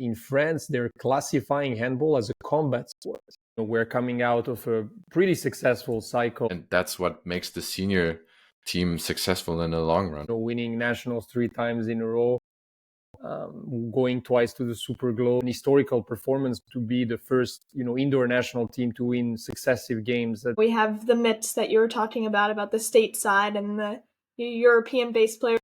in France, they're classifying handball as a combat sport. We're coming out of a pretty successful cycle. And that's what makes the senior team successful in the long run. Winning nationals 3 times in a row, going twice to the Super Globe, an historical performance to be the first, indoor national team to win successive games. We have the myths that you were talking about the stateside and the European-based players.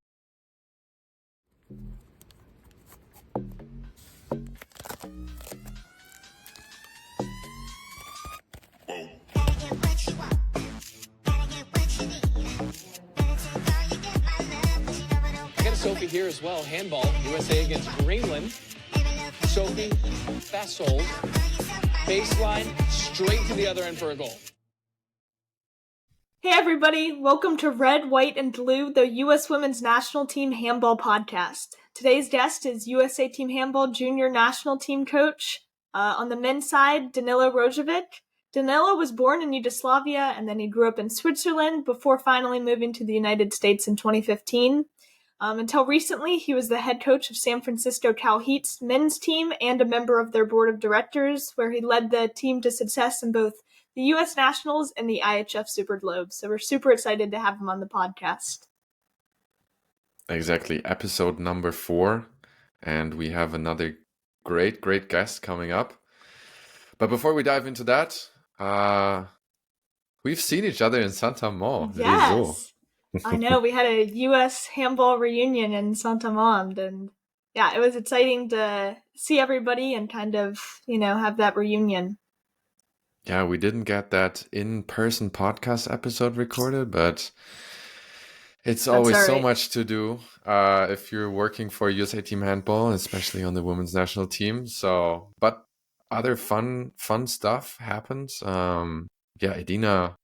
Sophie here as well. Handball, USA against Greenland. Sophie, fast hold, baseline, straight to the other end for a goal. Hey everybody, welcome to Red, White, and Blue, the U.S. Women's National Team Handball Podcast. Today's guest is USA Team Handball Junior National Team Coach. On the men's side, Danilo Rojevic. Danilo was born in Yugoslavia and then he grew up in Switzerland before finally moving to the United States in 2015. Until recently, he was the head coach of San Francisco CalHeat's men's team and a member of their board of directors, where he led the team to success in both the U.S. Nationals and the IHF Super Globe. So we're super excited to have him on the podcast. Exactly, episode number 4, and we have another great guest coming up. But before we dive into that, we've seen each other in Saint-Amand. Yes. I know, we had a U.S. handball reunion in Saint-Amand, and yeah, it was exciting to see everybody and kind of, have that reunion. Yeah, we didn't get that in-person podcast episode recorded, but it's always so much to do if you're working for USA Team Handball, especially on the women's national team. So, but other fun stuff happened. Edina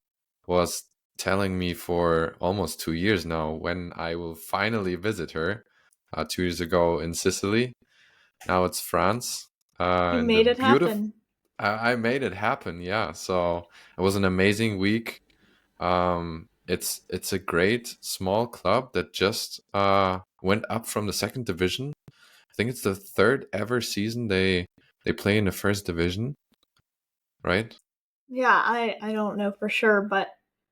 was telling me for almost 2 years now when I will finally visit her. 2 years ago in Sicily. Now it's France. You made it happen. I made it happen, yeah. So it was an amazing week. It's a great small club that just went up from the second division. I think it's the third ever season they play in the first division, right? Yeah, I don't know for sure, but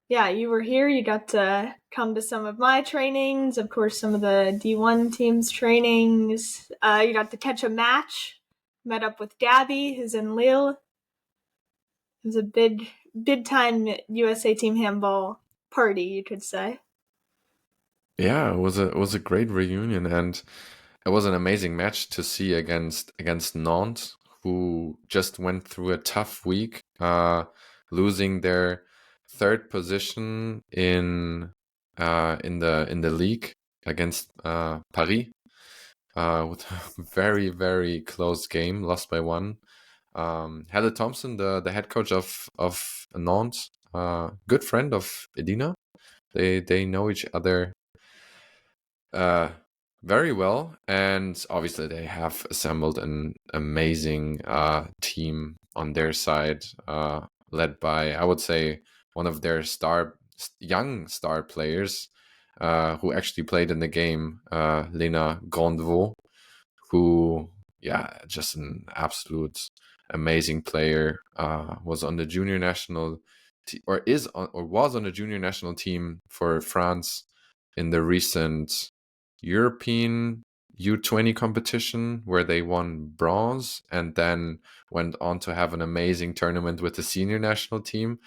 yeah, you were here. You got to come to some of my trainings, of course, some of the D1 team's trainings. You got to catch a match. Met up with Gabby, who's in Lille. It was a big time USA Team Handball party, you could say. Yeah, it was a great reunion, and it was an amazing match to see against Nantes, who just went through a tough week, losing their third position in the league against Paris, with a very, very close game, lost by 1. Heather Thompson, the head coach of Nantes, good friend of Edina. They know each other very well, and obviously they have assembled an amazing team on their side, led by, I would say, one of their young star players, who actually played in the game, Lena Grandevaux, who, just an absolute amazing player, was on the junior national was on the junior national team for France in the recent European U20 competition, where they won bronze and then went on to have an amazing tournament with the senior national team.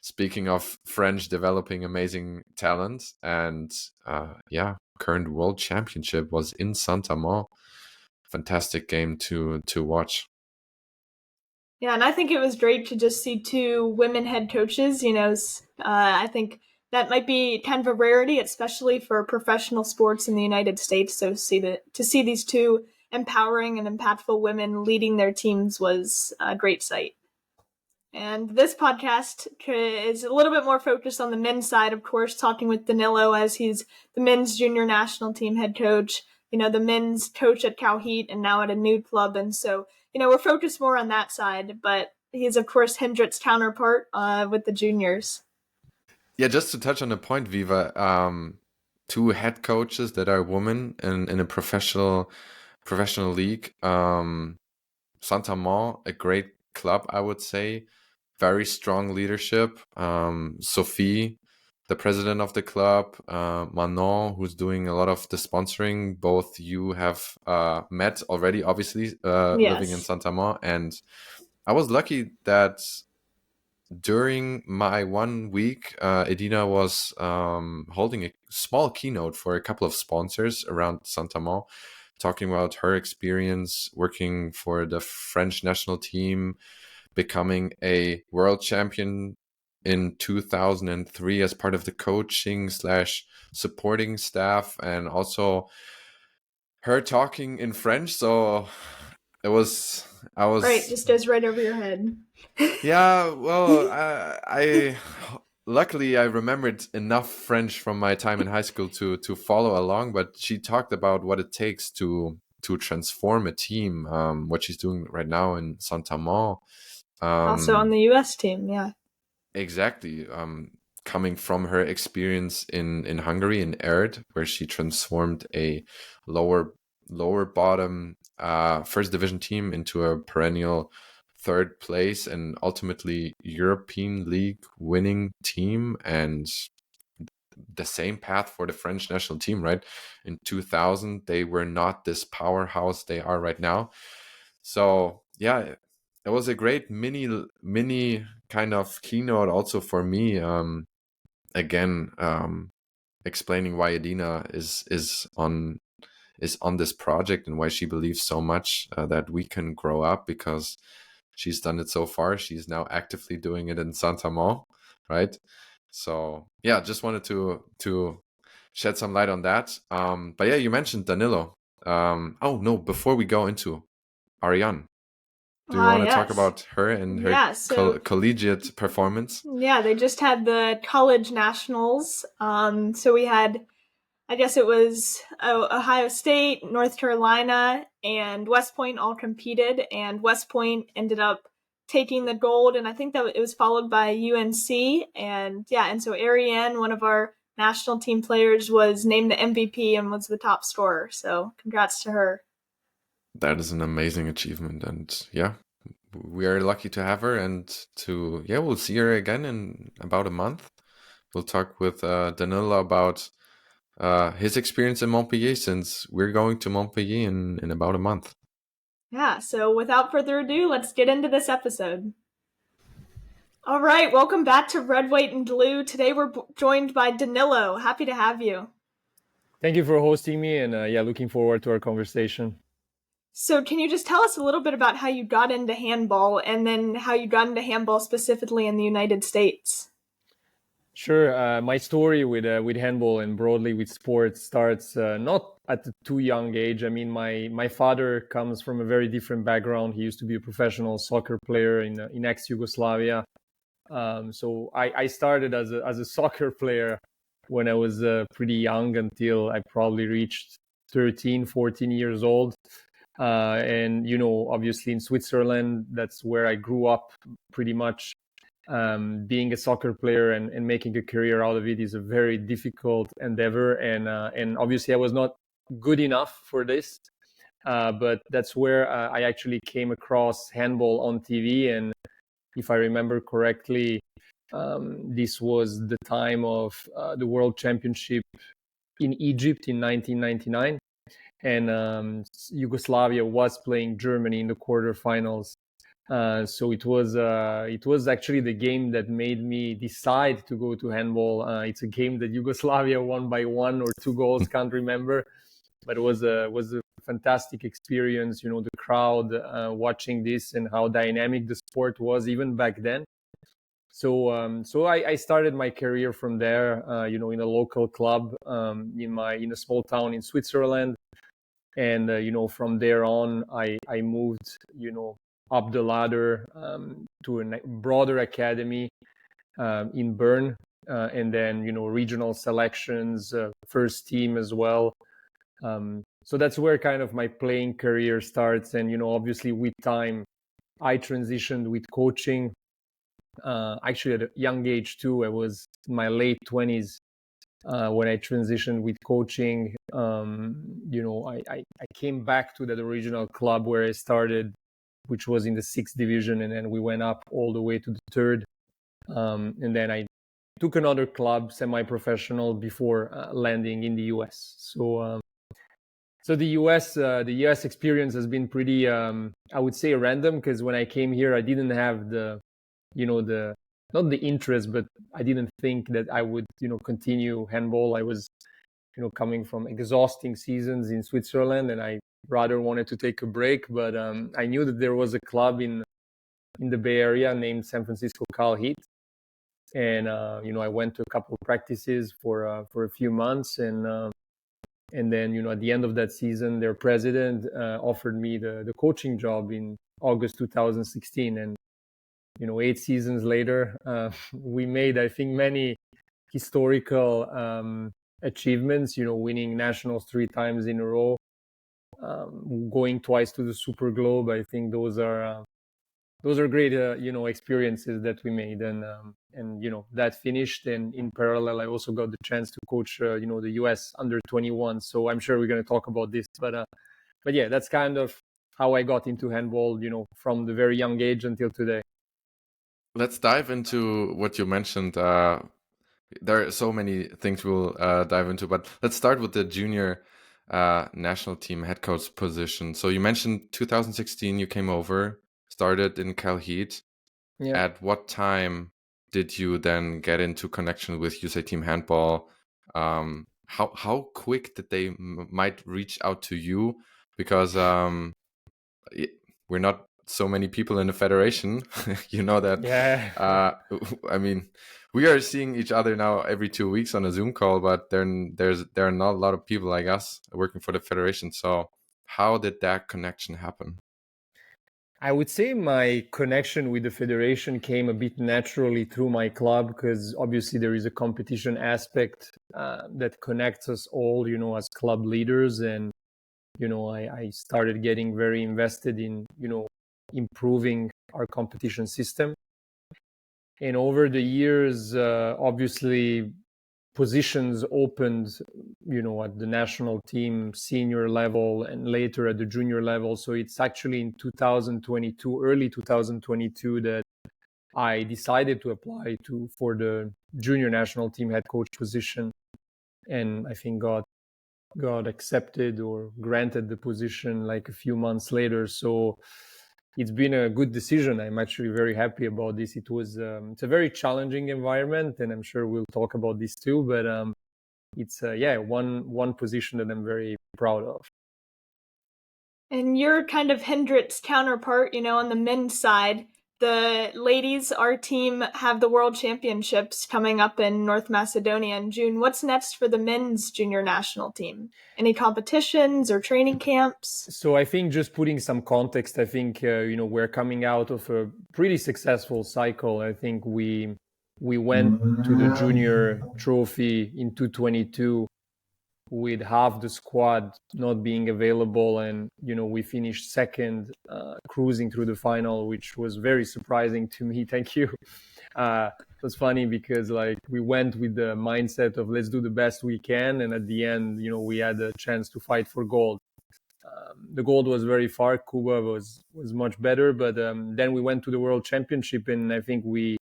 Speaking of French developing amazing talent, and current world championship was in Saint-Amand. Fantastic game to watch. Yeah, and I think it was great to just see 2 women head coaches. I think that might be kind of a rarity, especially for professional sports in the United States. So to see these 2 empowering and impactful women leading their teams was a great sight. And this podcast is a little bit more focused on the men's side, of course, talking with Danilo as he's the men's junior national team head coach, the men's coach at CalHeat and now at a new club. And so, we're focused more on that side, but he's, of course, Hendrik's counterpart with the juniors. Yeah, just to touch on the point, Viva, 2 head coaches that are women in a professional professional league. Saint-Amand, a great club, I would say. Very strong leadership. Sophie, the president of the club, Manon, who's doing a lot of the sponsoring. Both you have met already, obviously, living in Yes. Saint-Amand. And I was lucky that during my 1 week, Edina was holding a small keynote for a couple of sponsors around Saint-Amand, talking about her experience working for the French national team, becoming a world champion in 2003 as part of the coaching / supporting staff, and also her talking in French. So I was Right, just goes right over your head. yeah, well, I luckily I remembered enough French from my time in high school to follow along. But she talked about what it takes to transform a team. What she's doing right now in Saint-Amand. Also on the U.S. team, yeah. Exactly. Coming from her experience in Hungary in Erd, where she transformed a lower bottom first division team into a perennial third place and ultimately European League winning team, and the same path for the French national team, right? In 2000, they were not this powerhouse they are right now. So yeah, it was a great mini kind of keynote also for me. Again, explaining why Edina is on this project and why she believes so much that we can grow up, because she's done it so far. She's now actively doing it in Saint-Amand, right? So yeah, just wanted to shed some light on that. But yeah, you mentioned Danilo. Oh no, before we go into Ariane, do you want to talk Yes. about her and her Yeah, so collegiate performance? yeah, they just had the college nationals. So we had, I guess it was Ohio State, North Carolina, and West Point all competed, and West Point ended up taking the gold, and I think that it was followed by UNC, and yeah, and so Ariane, one of our national team players, was named the MVP and was the top scorer. So congrats to her. That is an amazing achievement, and yeah, we are lucky to have her, and we'll see her again in about a month. We'll talk with Danilo about his experience in Montpellier, since we're going to Montpellier in about a month. Yeah, so without further ado, let's get into this episode. All right, welcome back to Red, White, and Blue. Today we're joined by Danilo. Happy to have you. Thank you for hosting me, and looking forward to our conversation. So can you just tell us a little bit about how you got into handball, and then how you got into handball specifically in the United States? Sure. My story with handball and broadly with sports starts not at a too young age. I mean, my father comes from a very different background. He used to be a professional soccer player in ex-Yugoslavia. So I started as a soccer player when I was pretty young, until I probably reached 13, 14 years old. And, obviously in Switzerland, that's where I grew up pretty much. Being a soccer player and making a career out of it is a very difficult endeavor. And obviously I was not good enough for this. But that's where I actually came across handball on TV. And if I remember correctly, this was the time of the World Championship in Egypt in 1999. And Yugoslavia was playing Germany in the quarterfinals. So it was actually the game that made me decide to go to handball. It's a game that Yugoslavia won by 1 or 2 goals, can't remember, but it was a fantastic experience. The crowd watching this and how dynamic the sport was even back then. So I started my career from there. In a local club in a small town in Switzerland, and from there on I moved up the ladder to a broader academy in Bern, and then regional selections, first team as well. So that's where kind of my playing career starts. And obviously with time I transitioned with coaching, actually at a young age too. I was in my late 20s when I transitioned with coaching, I came back to that original club where I started, which was in the 6th division, and then we went up all the way to the 3rd. And then I took another club, semi-professional, before landing in the US. So the US experience has been pretty, I would say, random, because when I came here, I didn't have not the interest, but I didn't think that I would, continue handball. I was, coming from exhausting seasons in Switzerland, and I rather wanted to take a break. But I knew that there was a club in the Bay Area named San Francisco CalHeat, and I went to a couple of practices for a few months, and then at the end of that season, their president offered me the coaching job in August 2016, and 8 seasons later, we made, I think, many historical achievements, winning nationals 3 times in a row, going twice to the Super Globe. I think those are great, experiences that we made, and that finished. And in parallel, I also got the chance to coach, the US under 21. So I'm sure we're going to talk about this, but yeah, that's kind of how I got into handball, from the very young age until today. Let's dive into what you mentioned. There are so many things we'll dive into, but let's start with the junior national team head coach position. So you mentioned 2016 you came over, started in CalHeat. Yeah. At what time did you then get into connection with USA Team Handball? How quick did they might reach out to you? Because we're not so many people in the federation. You know that. Yeah. I mean, we are seeing each other now every 2 weeks on a Zoom call, but there are not a lot of people like us working for the federation. So how did that connection happen? I would say my connection with the federation came a bit naturally through my club, because obviously there is a competition aspect that connects us all, as club leaders. And, I started getting very invested in, improving our competition system. And over the years, obviously, positions opened, at the national team senior level, and later at the junior level. So it's actually in 2022, early 2022, that I decided to apply for the junior national team head coach position, and I think got accepted or granted the position like a few months later. So it's been a good decision. I'm actually very happy about this. It's a very challenging environment, and I'm sure we'll talk about this too, but it's one position that I'm very proud of. And you're kind of Hendrik's counterpart, on the men's side. The ladies, our team, have the World Championships coming up in North Macedonia in June. What's next for the men's junior national team? Any competitions or training camps? So I think, just putting some context, I think, we're coming out of a pretty successful cycle. I think we went to the junior trophy in 2022 with half the squad not being available, and we finished second, cruising through the final, which was very surprising to me. Thank you. It was funny because we went with the mindset of let's do the best we can, and at the end, we had a chance to fight for gold. The gold was very far. Cuba was much better, but then we went to the World Championship, and I think we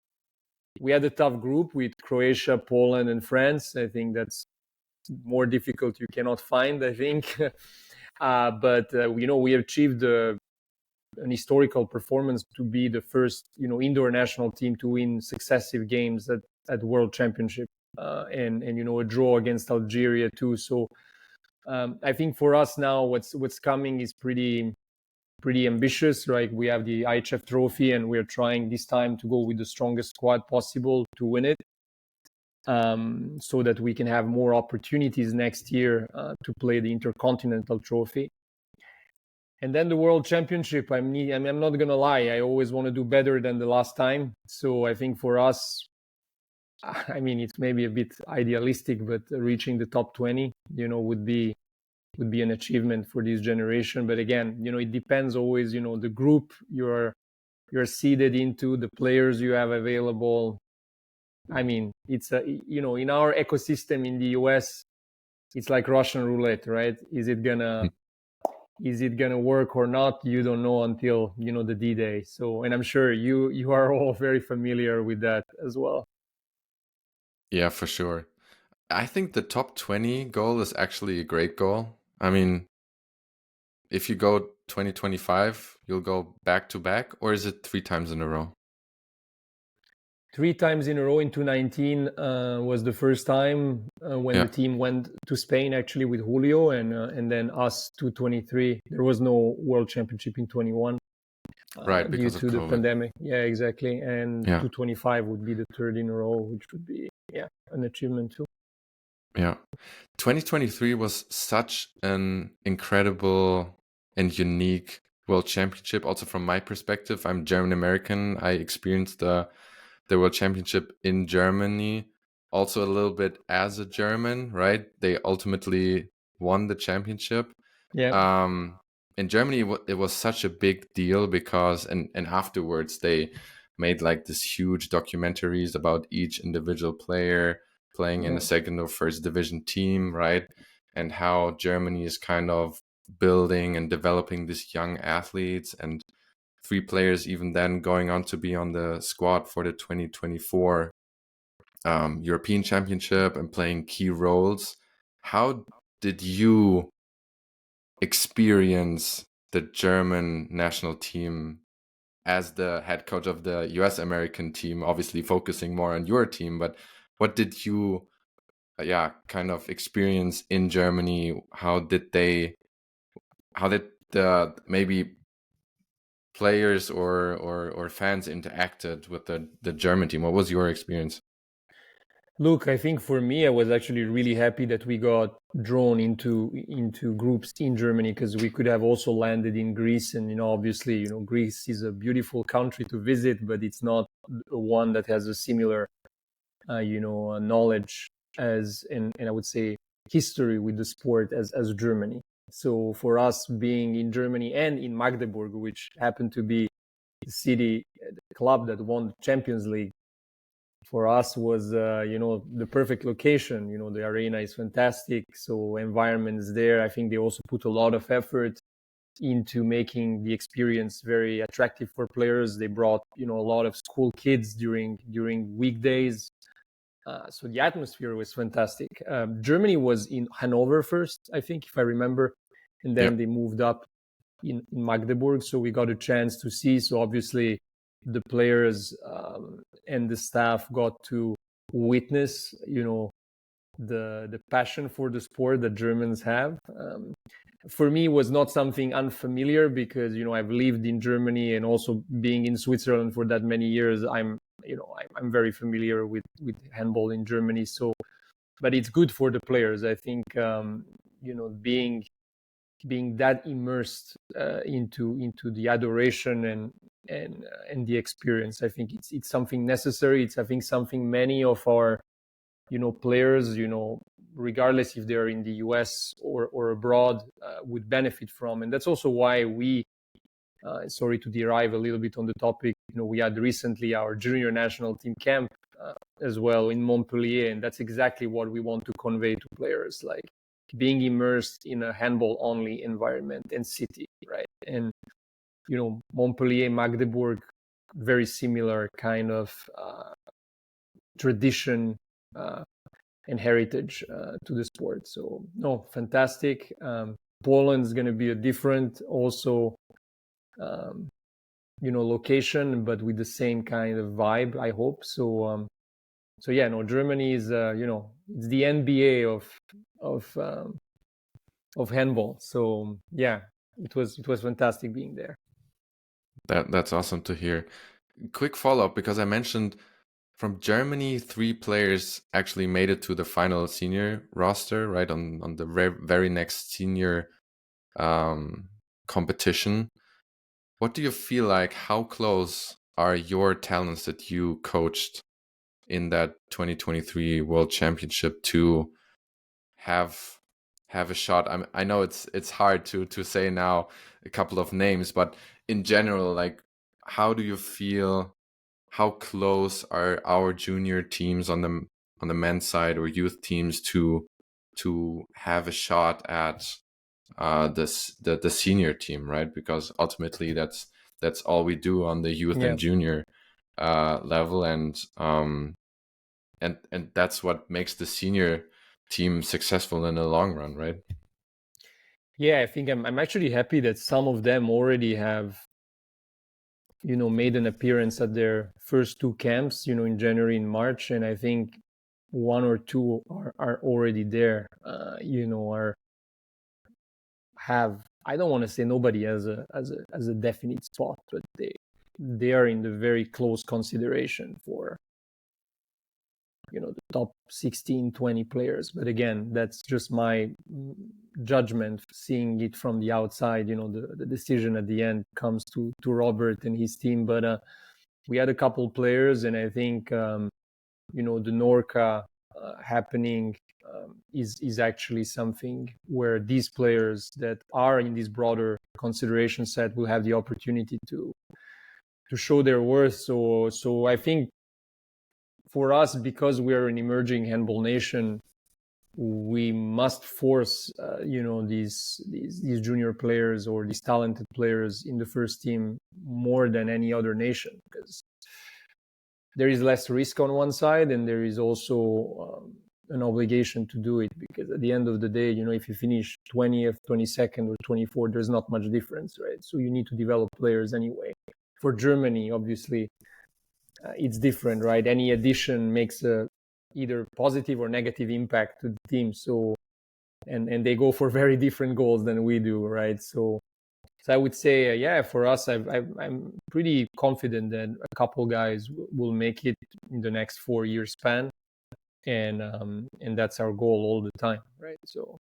had a tough group with Croatia, Poland, and France. I think that's more difficult you cannot find, I think. But we achieved an historical performance to be the first indoor national team to win successive games at World Championship, and a draw against Algeria too. So I think for us now, what's coming is pretty ambitious, right? We have the IHF trophy, and we're trying this time to go with the strongest squad possible to win it, so that we can have more opportunities next year to play the Intercontinental Trophy. And then the World Championship, I'm not going to lie, I always want to do better than the last time. So I think for us, it's maybe a bit idealistic, but reaching the top 20, would be an achievement for this generation. But again, it depends always, the group you're seeded into, the players you have available. I mean, it's in our ecosystem in the US, it's like Russian roulette, right? Is it gonna work or not? You don't know until the D-Day. So, and I'm sure you are all very familiar with that as well. Yeah, for sure. I think the top 20 goal is actually a great goal. I mean, if you go 2025, you'll go back to back, or is it 3 times in a row? 3 times in a row in 2019 was the first time when the team went to Spain, actually, with Julio, and then us to 23. There was no World Championship in 21. Right, due because to of the COVID. pandemic. Yeah, exactly. And Yeah. 225 would be the third in a row, which would be an achievement too. Yeah. 2023 was such an incredible and unique World Championship. Also, from my perspective, I'm German American. I experienced the World Championship in Germany, also a little bit as a German, right? They ultimately won the championship. Yeah. In Germany, it was such a big deal because, and afterwards they made like this huge documentaries about each individual player playing in the second or first division team, right? And how Germany is kind of building and developing these young athletes, and 3 players even then going on to be on the squad for the 2024 European Championship and playing key roles. How did you experience the German national team as the head coach of the US American team, obviously focusing more on your team, but what did you kind of experience in Germany? How did the maybe players or fans interacted with the German team? What was your experience? Look, I think for me, I was actually really happy that we got drawn into groups in Germany, because we could have also landed in Greece. And, obviously, Greece is a beautiful country to visit, but it's not one that has a similar, knowledge and I would say history with the sport as Germany. So for us being in Germany and in Magdeburg, which happened to be the city, the club that won the Champions League, for us was the perfect location. The arena is fantastic, so environment is there. I think they also put a lot of effort into making the experience very attractive for players. They brought a lot of school kids during weekdays, so the atmosphere was fantastic. Germany was in Hanover first, I think, if I remember, and then they moved up in Magdeburg, so we got a chance to see. So obviously the players and the staff got to witness, the passion for the sport that Germans have. For me, it was not something unfamiliar, because I've lived in Germany, and also being in Switzerland for that many years, I'm very familiar with handball in Germany. So, but it's good for the players, I think. Being that immersed into the adoration and the experience, I think it's something necessary. It's, I think, something many of our players, regardless if they're in the US or abroad, would benefit from. And that's also why we, sorry to derive a little bit on the topic, we had recently our junior national team camp as well in Montpellier, and that's exactly what we want to convey to players, like being immersed in a handball only environment and city, right? And Montpellier, Magdeburg, very similar kind of tradition and heritage to the sport. So no, fantastic. Poland's going to be a different also location, but with the same kind of vibe, I hope. So yeah, no, Germany is it's the NBA of handball. So yeah, it was fantastic being there. That's awesome to hear. Quick follow-up, because I mentioned from Germany 3 players actually made it to the final senior roster, right, on the very next senior competition. What do you feel like? How close are your talents that you coached in that 2023 World Championship to have a shot? I know it's hard to say now a couple of names, but in general, like, how do you feel? how close are our junior teams on the men's side or youth teams to have a shot at the senior team, right? Because ultimately that's all we do on the youth Yeah. and junior level, and that's what makes the senior team successful in the long run, right? Yeah, I think I'm actually happy that some of them already have, made an appearance at their first two camps, in January and March, and I think one or two are already there. I don't want to say nobody has a definite spot, but they are in the very close consideration for the top 16, 20 players. But again, that's just my judgment, seeing it from the outside. The decision at the end comes to Robert and his team. But we had a couple players, and I think the Norca happening is actually something where these players that are in this broader consideration set will have the opportunity to show their worth. So I think for us, because we're an emerging handball nation, we must force these junior players or these talented players in the first team more than any other nation, because there is less risk on one side, and there is also an obligation to do it, because at the end of the day, if you finish 20th, 22nd, or 24th, there's not much difference, right? So you need to develop players anyway. For Germany, obviously, it's different, right? Any addition makes a either positive or negative impact to the team. So, and they go for very different goals than we do, right? So I would say, yeah, for us, I'm pretty confident that a couple guys will make it in the next 4-year span, and that's our goal all the time, right? So.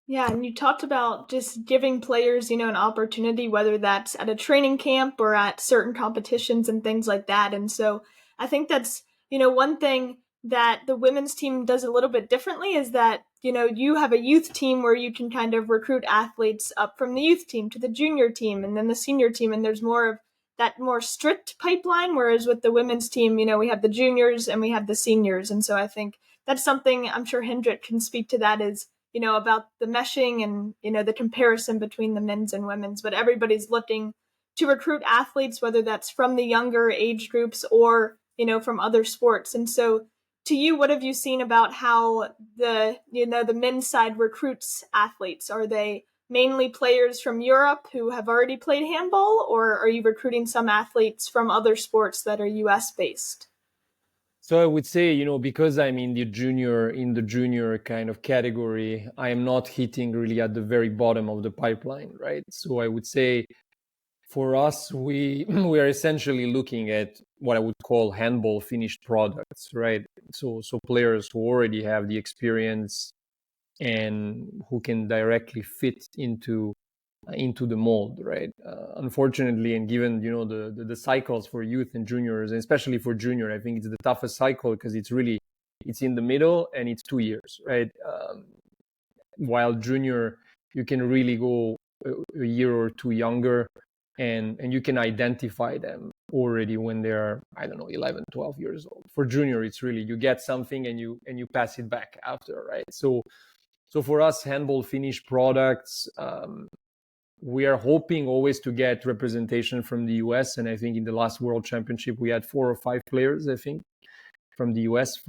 Yeah, and you talked about just giving players, an opportunity, whether that's at a training camp or at certain competitions and things like that. And so I think that's, one thing that the women's team does a little bit differently is that, you have a youth team where you can kind of recruit athletes up from the youth team to the junior team and then the senior team. And there's more of that more strict pipeline. Whereas with the women's team, we have the juniors and we have the seniors. And so I think that's something, I'm sure Hendrik can speak to, that is, about the meshing and, the comparison between the men's and women's, but everybody's looking to recruit athletes, whether that's from the younger age groups or, from other sports. And so to you, what have you seen about how the men's side recruits athletes? Are they mainly players from Europe who have already played handball, or are you recruiting some athletes from other sports that are US based? So I would say, because I'm in the junior kind of category, I am not hitting really at the very bottom of the pipeline, right? So I would say for us, we are essentially looking at what I would call handball finished products, right? So players who already have the experience and who can directly fit into the mold, right? Unfortunately, and given the cycles for youth and juniors, and especially for junior, I think it's the toughest cycle, because it's in the middle and it's 2 years, right? While junior, you can really go a year or two younger, and you can identify them already when they're, I don't know, 11, 12 years old. For junior, it's really, you get something and you pass it back after, right? So for us, handball finished products, we are hoping always to get representation from the US. And I think in the last World Championship, we had 4 or 5 players, I think, from the US,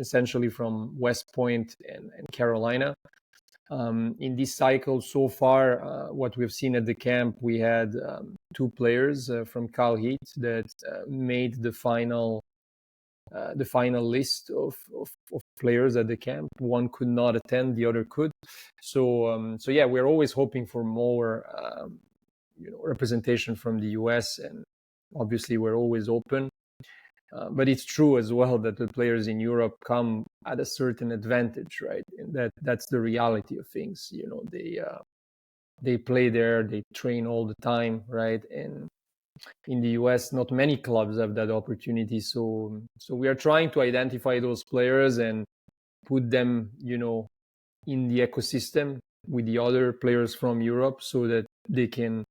essentially from West Point and Carolina. In this cycle so far, what we've seen at the camp, we had 2 players from CalHeat that made the final list of players at the camp. One could not attend, the other could. So yeah, we're always hoping for more representation from the US, and obviously we're always open. But it's true as well that the players in Europe come at a certain advantage, right? And that's the reality of things. They play there, they train all the time, right? And in the US, not many clubs have that opportunity. So we are trying to identify those players and put them, in the ecosystem with the other players from Europe, so that they can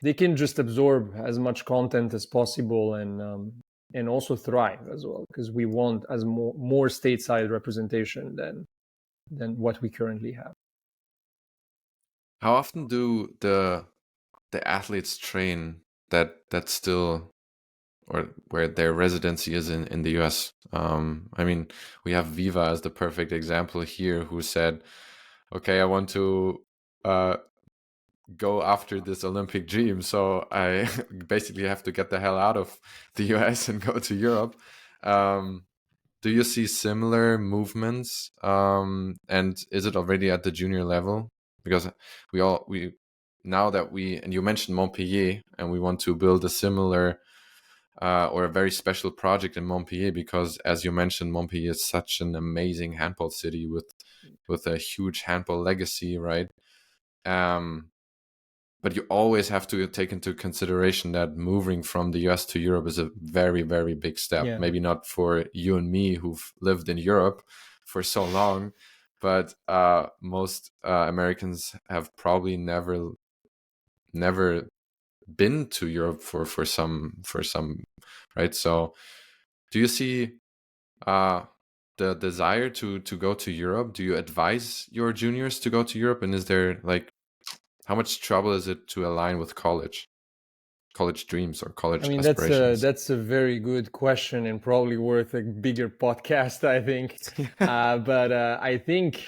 they can just absorb as much content as possible and also thrive as well, because we want as more stateside representation than what we currently have. How often do the athletes train that still, or where their residency is in the US? I mean, we have Viva as the perfect example here, who said, okay, I want to go after this Olympic dream, so I basically have to get the hell out of the US and go to Europe. Do you see similar movements? And is it already at the junior level? Because we now that and you mentioned Montpellier, and we want to build a similar or a very special project in Montpellier, because as you mentioned, Montpellier is such an amazing handball city with a huge handball legacy, right? But you always have to take into consideration that moving from the US to Europe is a very, very big step. Yeah. Maybe not for you and me who've lived in Europe for so long, but most Americans have probably never been to Europe for some, right? So do you see the desire to go to Europe? Do you advise your juniors to go to Europe? And is there, like, how much trouble is it to align with college dreams or college aspirations? That's a very good question, and probably worth a bigger podcast, I think. But I think,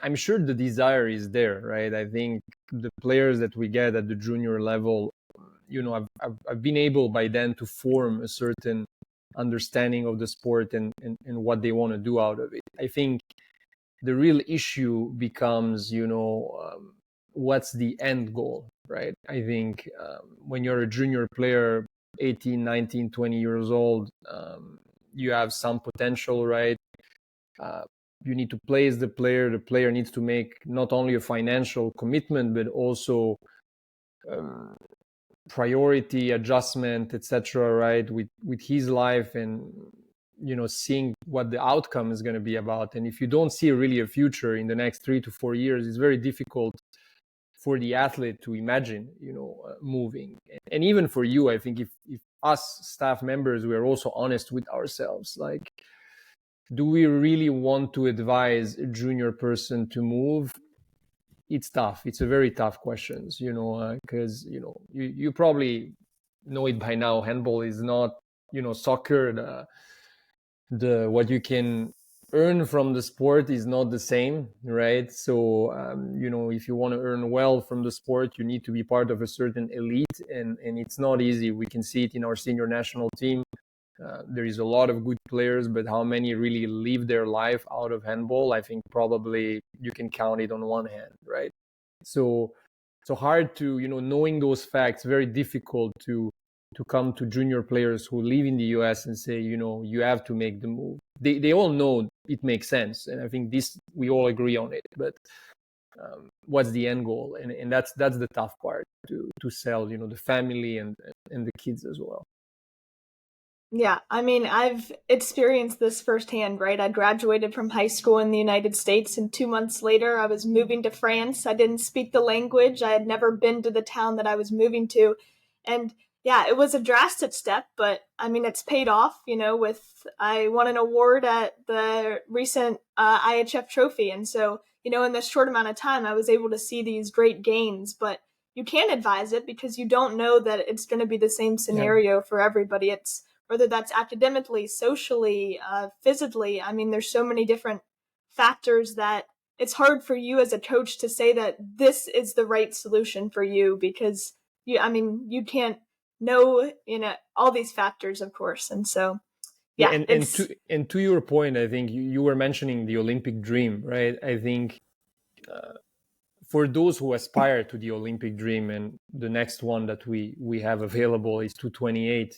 I'm sure the desire is there, right? I think the players that we get at the junior level, I've been able by then to form a certain understanding of the sport and what they want to do out of it. I think the real issue becomes, what's the end goal, right? I think when you're a junior player, 18, 19, 20 years old, you have some potential, right? You need to place the player. The player needs to make not only a financial commitment, but also priority adjustment, etc., right? With his life, and seeing what the outcome is going to be about. And if you don't see really a future in the next 3 to 4 years, it's very difficult for the athlete to imagine, moving. And even for you, I think if us staff members, we are also honest with ourselves, like, do we really want to advise a junior person to move? It's tough. It's a very tough question, because, you probably know it by now. Handball is not, soccer. The what you can earn from the sport is not the same, right? So, if you want to earn well from the sport, you need to be part of a certain elite, and it's not easy. We can see it in our senior national team. There is a lot of good players, but how many really live their life out of handball? I think probably you can count it on one hand, right? So hard to, knowing those facts, very difficult to come to junior players who live in the US and say, you have to make the move. They all know it makes sense, and I think we all agree on it. But what's the end goal? And that's the tough part to sell, the family and the kids as well. Yeah, I mean, I've experienced this firsthand, right? I graduated from high school in the United States, and 2 months later, I was moving to France. I didn't speak the language. I had never been to the town that I was moving to. And yeah, it was a drastic step, but I mean, it's paid off, I won an award at the recent IHF trophy. And so, in this short amount of time, I was able to see these great gains, but you can't advise it because you don't know that it's going to be the same scenario for everybody. It's whether that's academically, socially, physically. I mean, there's so many different factors that it's hard for you as a coach to say that this is the right solution for you, because you can't know, all these factors, of course. And so, yeah. And to your point, I think you were mentioning the Olympic dream, right? I think for those who aspire to the Olympic dream, and the next one that we have available is 228,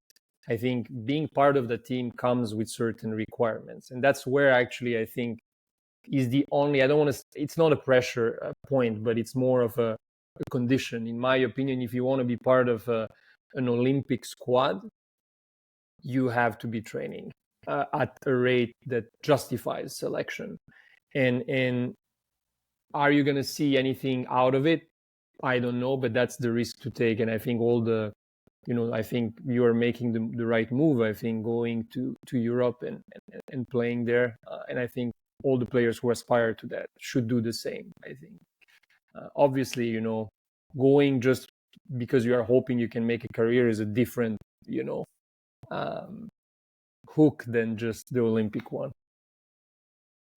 I think being part of the team comes with certain requirements. And that's where actually I think is the only, it's not a pressure point, but it's more of a condition. In my opinion, if you want to be part of an Olympic squad, you have to be training at a rate that justifies selection. And are you going to see anything out of it? I don't know, but that's the risk to take. And I think I think you are making the right move. I think going to Europe and playing there, and I think all the players who aspire to that should do the same. I think, obviously, going just because you are hoping you can make a career is a different, um, hook than just the Olympic one.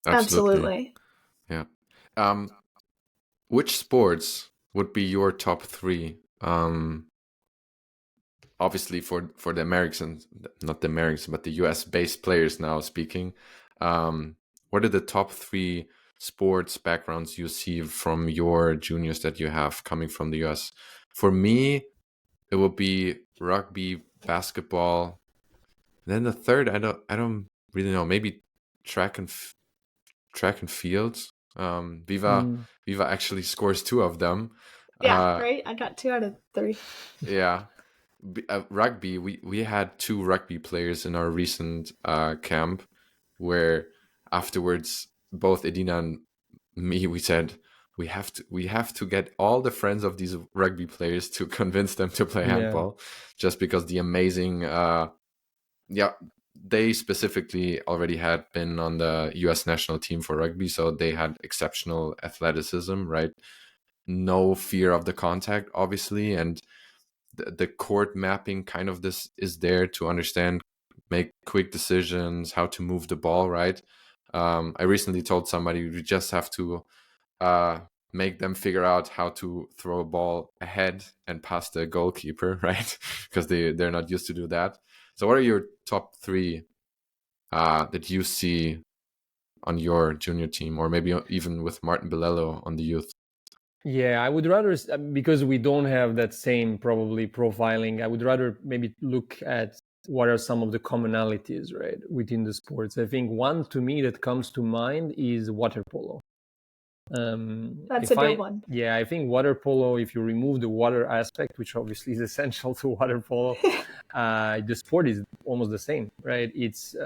Absolutely. Yeah. Which sports would be your top three? Obviously for the Americans, not the Americans, but the US based players now speaking. What are the top three sports backgrounds you see from your juniors that you have coming from the US? For me, it would be rugby, basketball. And then the third, I don't really know. Maybe track and field. Viva actually scores two of them. Yeah, right. I got 2 out of 3. Yeah. Rugby, we had 2 rugby players in our recent camp, where afterwards both Edina and me, we said we have to get all the friends of these rugby players to convince them to play handball, just because the amazing they specifically already had been on the US national team for rugby, so they had exceptional athleticism, right? No fear of the contact, obviously, and the court mapping kind of this is there to understand, make quick decisions, how to move the ball, right? I recently told somebody we just have to make them figure out how to throw a ball ahead and past the goalkeeper, right? Because they're not used to do that. So what are your top 3 that you see on your junior team, or maybe even with Martin Bilello on the youth? Yeah, I would rather, because we don't have that same probably profiling, I would rather maybe look at what are some of the commonalities, right, within the sports. I think one to me that comes to mind is water polo. That's a good one. Yeah, I think water polo, if you remove the water aspect, which obviously is essential to water polo, the sport is almost the same, right? It's,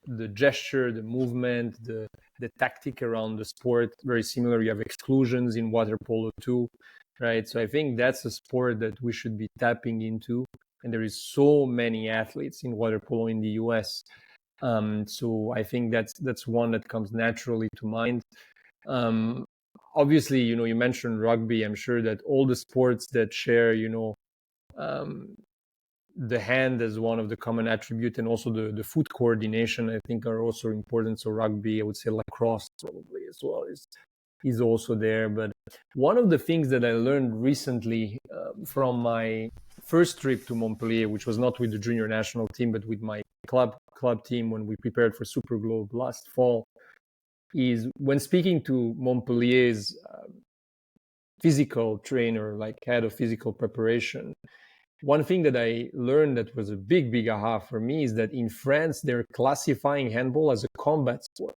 the gesture, the movement, the tactic around the sport, very similar. You have exclusions in water polo too, right? So I think that's a sport that we should be tapping into. And there is so many athletes in water polo in the US. So I think that's one that comes naturally to mind. Obviously, you mentioned rugby. I'm sure that all the sports that share, the hand as one of the common attributes, and also the foot coordination, I think, are also important. So rugby, I would say lacrosse probably as well is also there. But one of the things that I learned recently from my first trip to Montpellier, which was not with the junior national team, but with my club team when we prepared for Super Globe last fall, is when speaking to Montpellier's physical trainer, like head of physical preparation, one thing that I learned that was a big aha for me is that in France, they're classifying handball as a combat sport.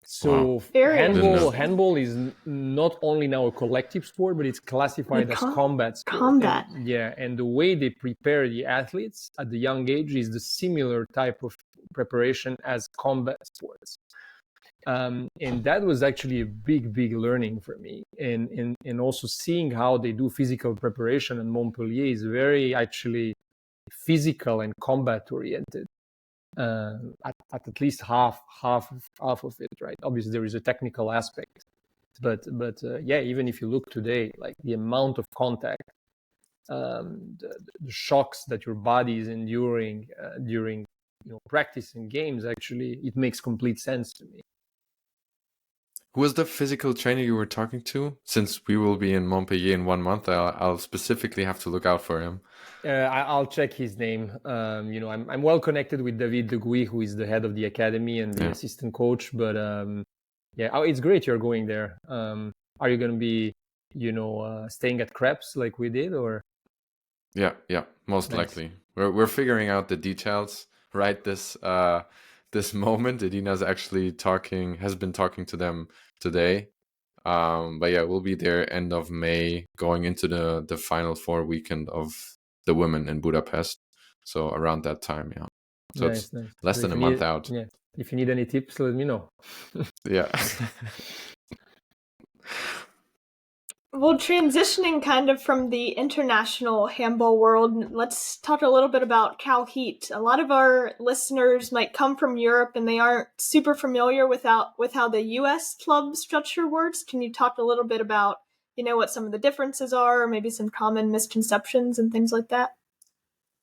So handball is not only now a collective sport, but it's classified as combat sport. And the way they prepare the athletes at the young age is the similar type of preparation as combat sports. And that was actually a big learning for me. And also seeing how they do physical preparation in Montpellier is very actually physical and combat oriented. At least half of it, right? Obviously there is a technical aspect, but even if you look today, like the amount of contact, the shocks that your body is enduring during practice and games, actually it makes complete sense to me. Who was the physical trainer you were talking to? Since we will be in Montpellier in 1 month, I'll specifically have to look out for him. I'll check his name. I'm well connected with David De Guy, who is the head of the academy and the assistant coach. But it's great you're going there. Are you going to be, staying at Krebs like we did, or? Yeah, most likely. We're figuring out the details right this moment. Edina's actually has been talking to them today. But yeah, we'll be there end of May, going into the final 4 weekend of the women in Budapest. So around that time, yeah. So it's less than a month out. Yeah. If you need any tips, let me know. Yeah. Well, transitioning kind of from the international handball world, let's talk a little bit about CalHeat. A lot of our listeners might come from Europe and they aren't super familiar with how the U.S. club structure works. Can you talk a little bit about, what some of the differences are, or maybe some common misconceptions and things like that?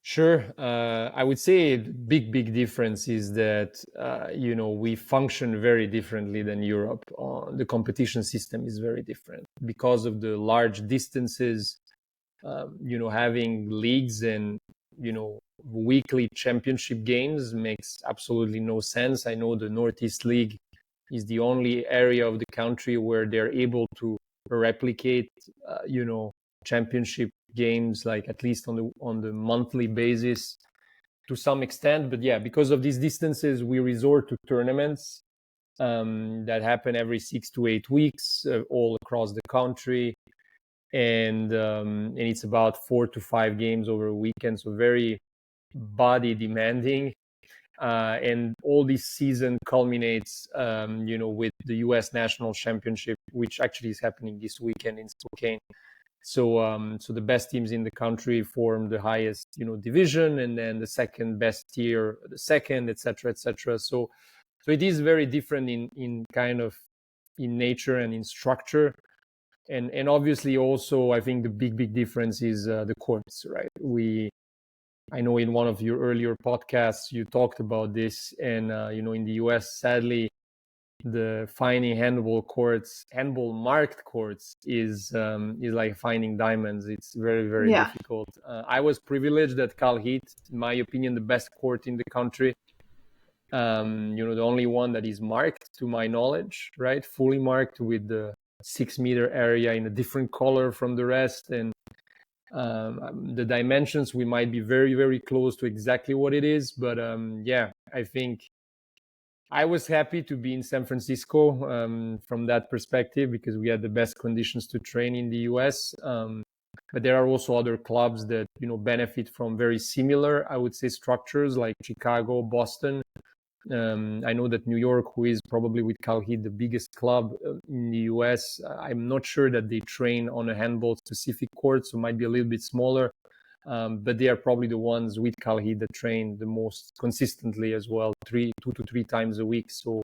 Sure. I would say the big difference is that, we function very differently than Europe. The competition system is very different because of the large distances, having leagues and, weekly championship games makes absolutely no sense. I know the Northeast League is the only area of the country where they're able to replicate, championship games, like at least on the monthly basis to some extent. But yeah, because of these distances, we resort to tournaments that happen every 6 to 8 weeks all across the country, and it's about 4 to 5 games over a weekend, so very body demanding. And all this season culminates, with the U.S. National Championship, which actually is happening this weekend in Spokane. So the best teams in the country form the highest, division, and then the second best tier, the second, etc., etc. So it is very different in kind of in nature and in structure, and obviously also I think the big difference is the courts, right? I know in one of your earlier podcasts you talked about this, and in the U.S. sadly the finding handball marked courts is like finding diamonds. It's very Yeah. difficult. I was privileged at CalHeat, in my opinion, the best court in the country. The only one that is marked, to my knowledge, right? Fully marked with the 6-meter area in a different color from the rest, and the dimensions we might be very close to exactly what it is, but yeah, I think I was happy to be in San Francisco from that perspective, because we had the best conditions to train in the US. But there are also other clubs that benefit from very similar, I would say, structures, like Chicago, Boston. I know that New York, who is probably with CalHeat the biggest club in the US, I'm not sure that they train on a handball specific court, so might be a little bit smaller. But they are probably the ones with CalHeat that train the most consistently as well, 2 to 3 times a week. So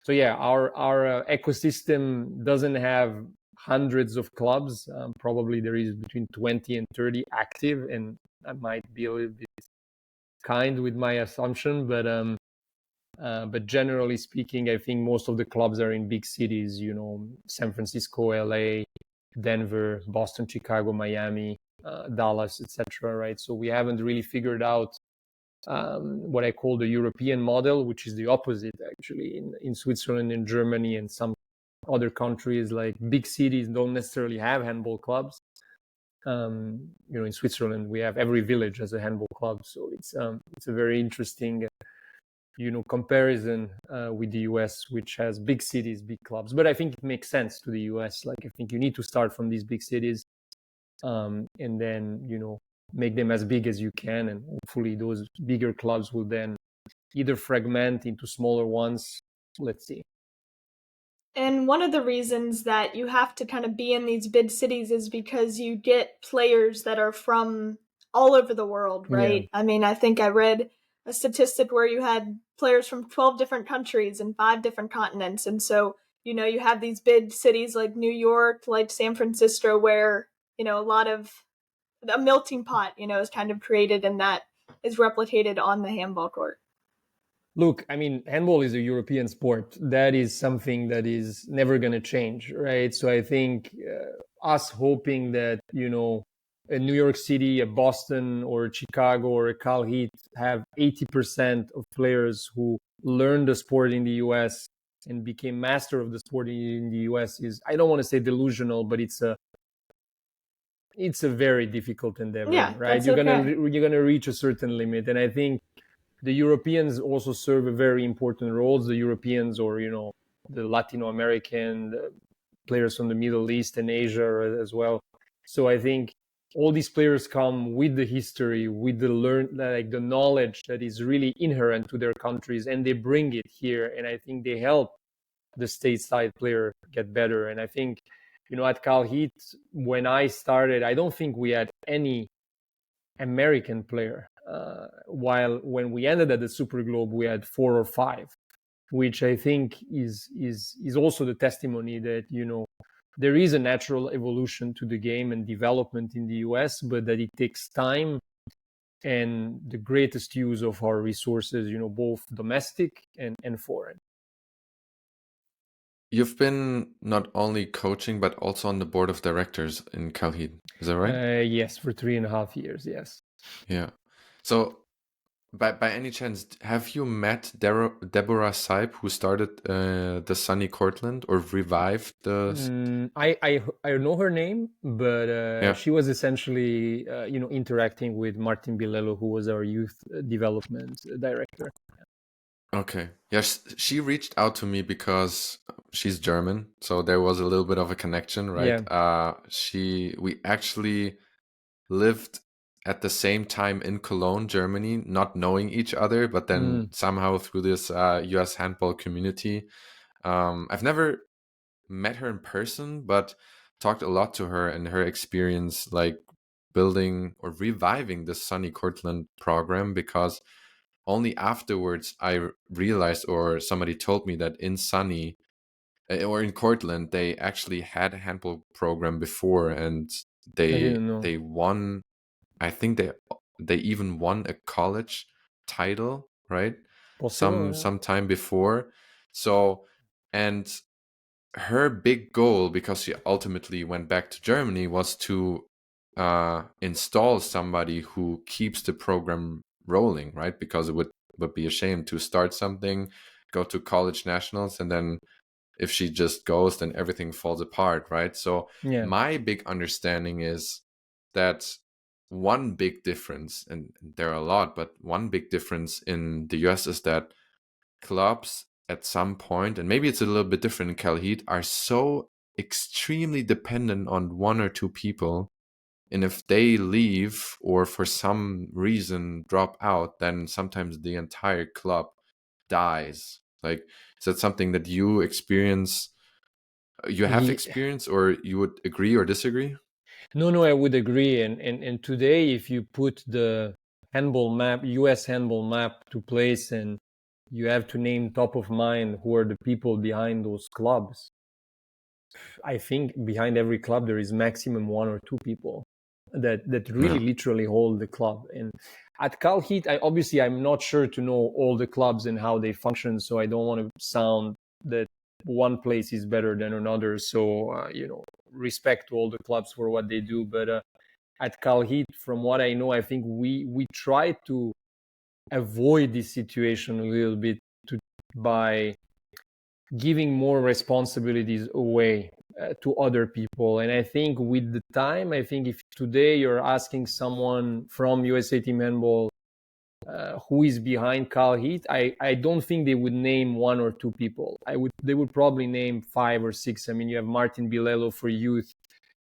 yeah, our ecosystem doesn't have hundreds of clubs. Probably there is between 20 and 30 active, and I might be a little bit kind with my assumption, but generally speaking, I think most of the clubs are in big cities, San Francisco, LA, Denver, Boston, Chicago, Miami, Dallas, etc. Right? So we haven't really figured out what I call the European model, which is the opposite actually. In Switzerland and Germany and some other countries, like big cities don't necessarily have handball clubs. In Switzerland, we have every village as a handball club, so it's a very interesting comparison with the US, which has big cities, big clubs. But I think it makes sense to the US. Like, I think you need to start from these big cities, and then make them as big as you can, and hopefully those bigger clubs will then either fragment into smaller ones. Let's see. And one of the reasons that you have to kind of be in these big cities is because you get players that are from all over the world, right? Yeah. I mean, I think I read a statistic where you had players from 12 different countries and 5 different continents. And so, you have these big cities like New York, like San Francisco, where, a lot of a melting pot, is kind of created, and that is replicated on the handball court. Look, I mean, handball is a European sport. That is something that is never going to change, right? So I think us hoping that, a New York City, a Boston, or a Chicago, or a CalHeat have 80% of players who learned the sport in the US and became master of the sport in the US is, I don't want to say delusional, but it's a very difficult endeavor, Yeah, right? You're gonna reach a certain limit, and I think the Europeans also serve a very important role. The Europeans, or the Latino American players from the Middle East and Asia as well. So I think all these players come with the history, with the knowledge that is really inherent to their countries, and they bring it here. And I think they help the stateside player get better. And I think, at CalHeat, when I started, I don't think we had any American player. While when we ended at the Super Globe, we had 4 or 5, which I think is also the testimony that, there is a natural evolution to the game and development in the US, but that it takes time and the greatest use of our resources, both domestic and foreign. You've been not only coaching, but also on the board of directors in CalHeat. Is that right? Yes, for 3.5 years, yes. Yeah. So, by any chance, have you met Deborah Seib, who started the Sunny Cortland or revived the? I know her name, but Yeah. she was essentially interacting with Martin Bilello, who was our youth development director. Okay. Yes, she reached out to me because she's German, so there was a little bit of a connection, right? Yeah. We actually lived at the same time in Cologne, Germany, not knowing each other, but then somehow through this US handball community, I've never met her in person, but talked a lot to her and her experience, like building or reviving the Sunny Cortland program, because only afterwards I realized, or somebody told me, that in Sunny or in Cortland, they actually had a handball program before, and I didn't know. they won. I think they even won a college title, right? Possible, Some time before. So, and her big goal, because she ultimately went back to Germany, was to install somebody who keeps the program rolling, right? Because it would be a shame to start something, go to college nationals, and then if she just goes, then everything falls apart, right? So yeah. My big understanding is that one big difference, and there are a lot, but one big difference in the US is that clubs at some point, and maybe it's a little bit different in CalHeat, are so extremely dependent on 1 or 2 people. And if they leave or for some reason drop out, then sometimes the entire club dies. Like, is that something that you experience? You have experience, or you would agree or disagree? No, I would agree. And today, if you put the handball map, US handball map to place, and you have to name top of mind who are the people behind those clubs, I think behind every club there is maximum 1 or 2 people that really literally hold the club. And at CalHeat, I'm not sure to know all the clubs and how they function, so I don't want to sound that one place is better than another. So respect to all the clubs for what they do. But at CalHeat, from what I know, I think we try to avoid this situation a little bit by giving more responsibilities away to other people. And I think with the time, if today you're asking someone from USA Team Handball who is behind CalHeat, I don't think they would name 1 or 2 people. They would probably name 5 or 6. I mean, you have Martin Bilello for youth,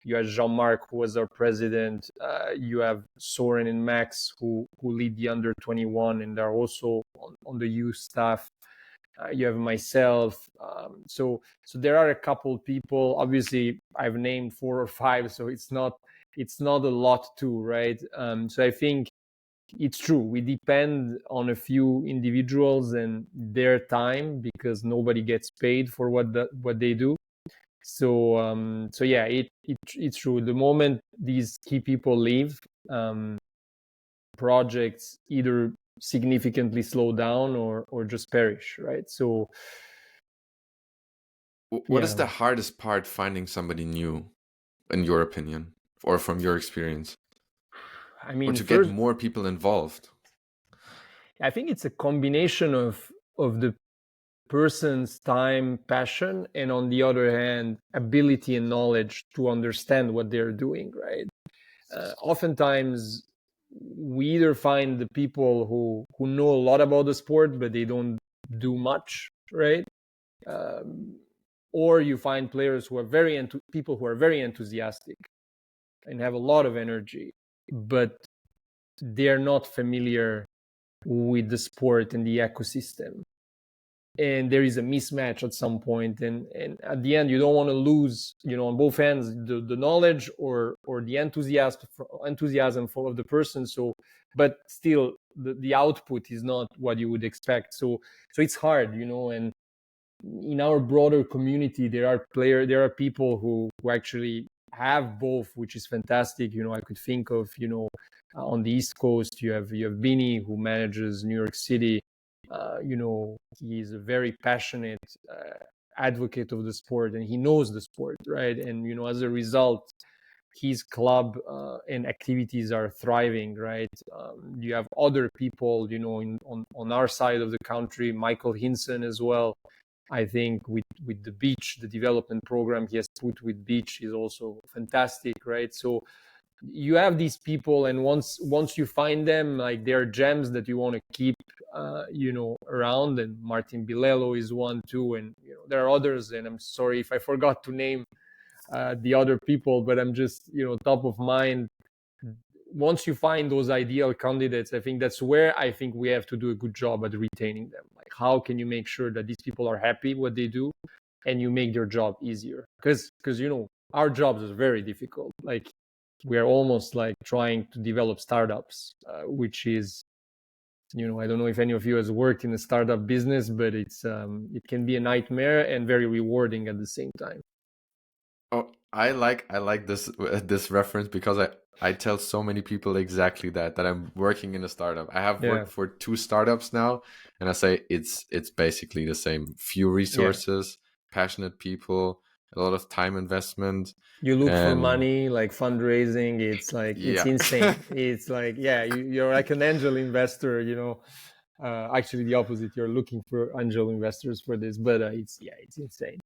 you have Jean-Marc, who was our president, you have Soren and Max, who lead the under 21 and are also on the youth staff. You have myself. So there are a couple people. Obviously, I've named 4 or 5, so it's not a lot too, right? So I think it's true. We depend on a few individuals and their time, because nobody gets paid for what they do. So yeah, it's true. The moment these key people leave, projects either significantly slow down or just perish, right? So what is the hardest part finding somebody new, in your opinion, or from your experience? I mean, or to get more people involved? I think it's a combination of the person's time, passion, and on the other hand, ability and knowledge to understand what they're doing, right? Oftentimes we either find the people who know a lot about the sport, but they don't do much, right? Or you find players who are people who are very enthusiastic and have a lot of energy, but they're not familiar with the sport and the ecosystem. and there is a mismatch at some point, and at the end you don't want to lose, on both ends, the knowledge or the enthusiasm of the person. So, but still the output is not what you would expect. So it's hard, and in our broader community there are people who actually have both, which is fantastic. I could think of, on the East Coast you have Bini, who manages New York City. He's a very passionate advocate of the sport, and he knows the sport, right? And as a result, his club and activities are thriving, right? You have other people, on our side of the country, Michael Hinson as well. I think with the beach, the development program he has put with beach is also fantastic, right? So you have these people, and once you find them, like, they're gems that you want to keep around. And Martin Bilelo is one too, and there are others, and I'm sorry if I forgot to name the other people, but I'm just top of mind. Once you find those ideal candidates, I think that's where I think we have to do a good job at retaining them. Like, how can you make sure that these people are happy what they do, and you make their job easier? Because our jobs are very difficult. Like, we are almost like trying to develop startups, which is, I don't know if any of you has worked in a startup business, but it can be a nightmare and very rewarding at the same time. Oh, I like this reference, because I tell so many people exactly that I'm working in a startup. I have worked for 2 startups now, and I say it's basically the same. Few resources, passionate people, a lot of time investment. You look for money, like fundraising. It's like, it's insane. It's like, you're like an angel investor, actually the opposite. You're looking for angel investors for this, but it's insane.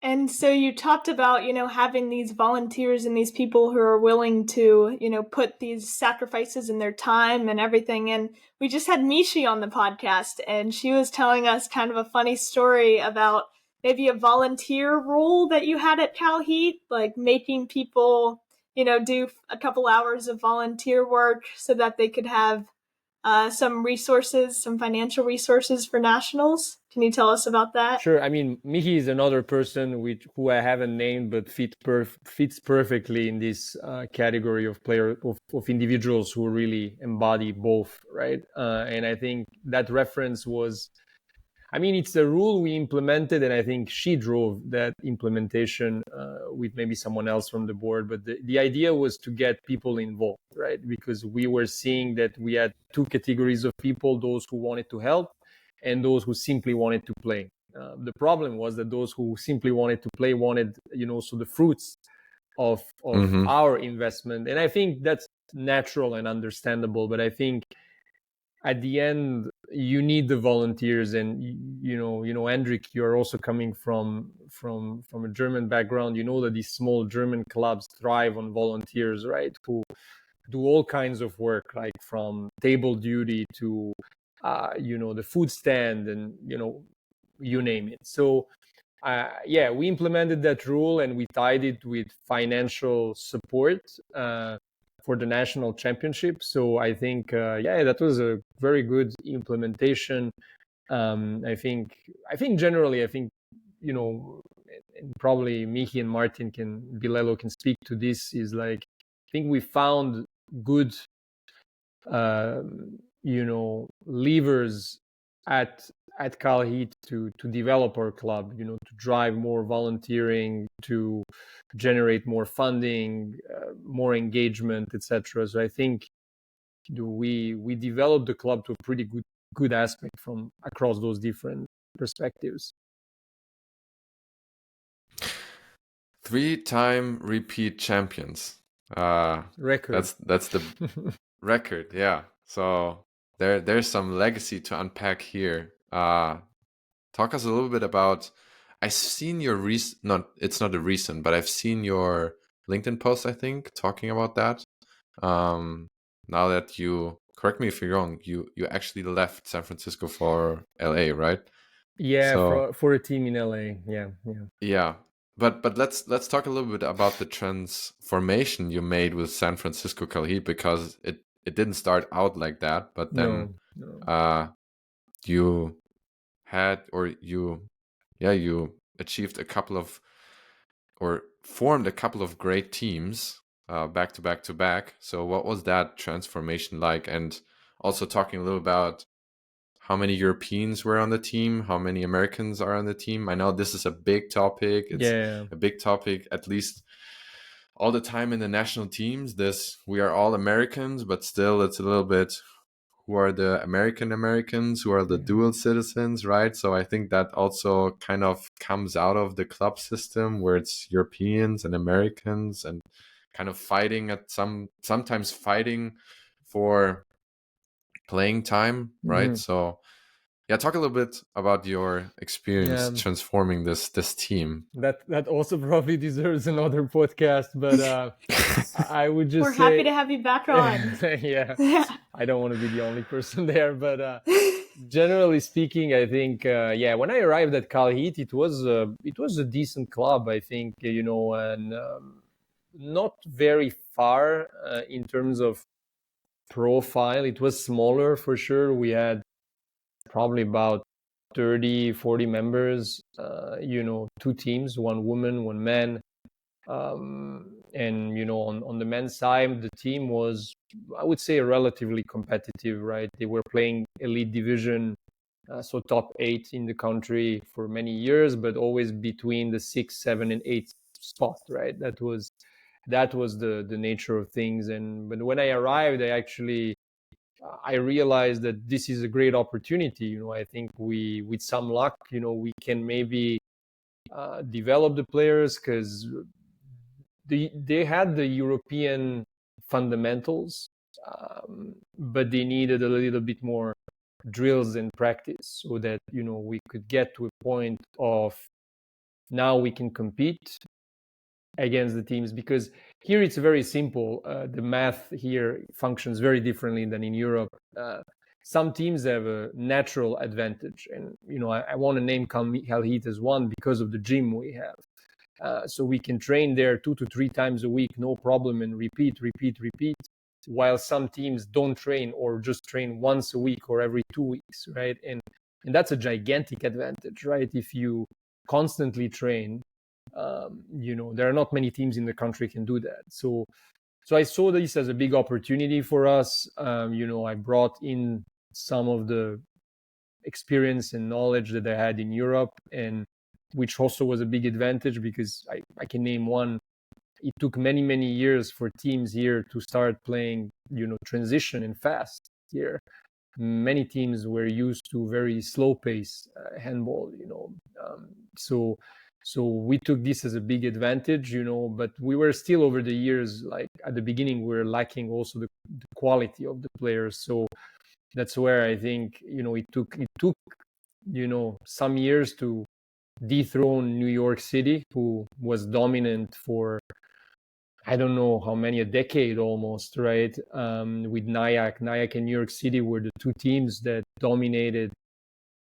And so you talked about, having these volunteers and these people who are willing to, put these sacrifices in their time and everything. And we just had Mishi on the podcast, and she was telling us kind of a funny story about maybe a volunteer role that you had at CalHeat, like making people, do a couple hours of volunteer work so that they could have some financial resources for nationals. Can you tell us about that? Sure. I mean, Mihi is another person who I haven't named, but fits perfectly in this category of of individuals who really embody both, right? And I think that reference was, it's a rule we implemented, and I think she drove that implementation with maybe someone else from the board. But the idea was to get people involved, right? Because we were seeing that we had 2 categories of people: those who wanted to help and those who simply wanted to play. The problem was that those who simply wanted to play wanted, so the fruits of our investment. And I think that's natural and understandable. But I think at the end, you need the volunteers. And Hendrik, you're also coming from a German background. That these small German clubs thrive on volunteers, right? Who do all kinds of work, like from table duty to the food stand, and you name it. So we implemented that rule, and we tied it with financial support for the national championship. So I think that was a very good implementation. I think generally, and probably Mihi and Martin Bilelo can speak to this, is like, I think we found good levers at CalHeat to develop our club, to drive more volunteering, to generate more funding, more engagement, etc. So I think we developed the club to a pretty good aspect from across those different perspectives. 3-time repeat champions. Record. That's the record, yeah. So there's some legacy to unpack here. Talk us a little bit about. I've seen your it's not a recent, but I've seen your LinkedIn post, I think, talking about that. Now that you, correct me if you're wrong, you actually left San Francisco for LA, right? Yeah, so, for a team in LA. Yeah. But let's talk a little bit about the transformation you made with San Francisco CalHeat, because it didn't start out like that, but then No. you had, or you achieved a couple of, or formed a couple of great teams back to back to back. So what was that transformation like? And also talking a little about how many Europeans were on the team, how many Americans are on the team. I know this is a big topic. It's a big topic, at least all the time in the national teams. We are all Americans, but still it's a little bit, who are the Americans, who are the dual citizens, right? So I think that also kind of comes out of the club system, where it's Europeans and Americans, and kind of fighting sometimes fighting for playing time, right? So yeah, talk a little bit about your experience transforming this team. That also probably deserves another podcast, but I would just we're happy to have you back on. Yeah. I don't want to be the only person there, but generally speaking, I think when I arrived at CalHeat, it was a decent club, I think, and not very far in terms of profile. It was smaller for sure. We had probably about 30-40 members, 2 teams, 1 woman, 1 man. And on the men's side, the team was, I would say, relatively competitive, right? They were playing elite division, so top 8 in the country for many years, but always between the 6, 7, and 8 spot, right? That was the nature of things. But when I arrived, I realized that this is a great opportunity. I think with some luck, we can maybe develop the players, because they had the European fundamentals, but they needed a little bit more drills and practice, so that we could get to a point of now we can compete against the teams. Because here it's very simple. The math here functions very differently than in Europe. Some teams have a natural advantage, and I want to name CalHeat as one, because of the gym we have. So we can train there 2 to 3 times a week, no problem, and repeat, while some teams don't train, or just train once a week or every 2 weeks, right? And that's a gigantic advantage, right? If you constantly train, there are not many teams in the country can do that. So I saw this as a big opportunity for us. I brought in some of the experience and knowledge that I had in Europe, and which also was a big advantage, because I can name one. It took many, many years for teams here to start playing, transition and fast here. Many teams were used to very slow pace handball, so we took this as a big advantage, but we were still, over the years, like at the beginning, we were lacking also the quality of the players. So that's where I think, it took some years to dethrone New York City, who was dominant for, I don't know how many, a decade almost, right? With Nyack and New York City were the 2 teams that dominated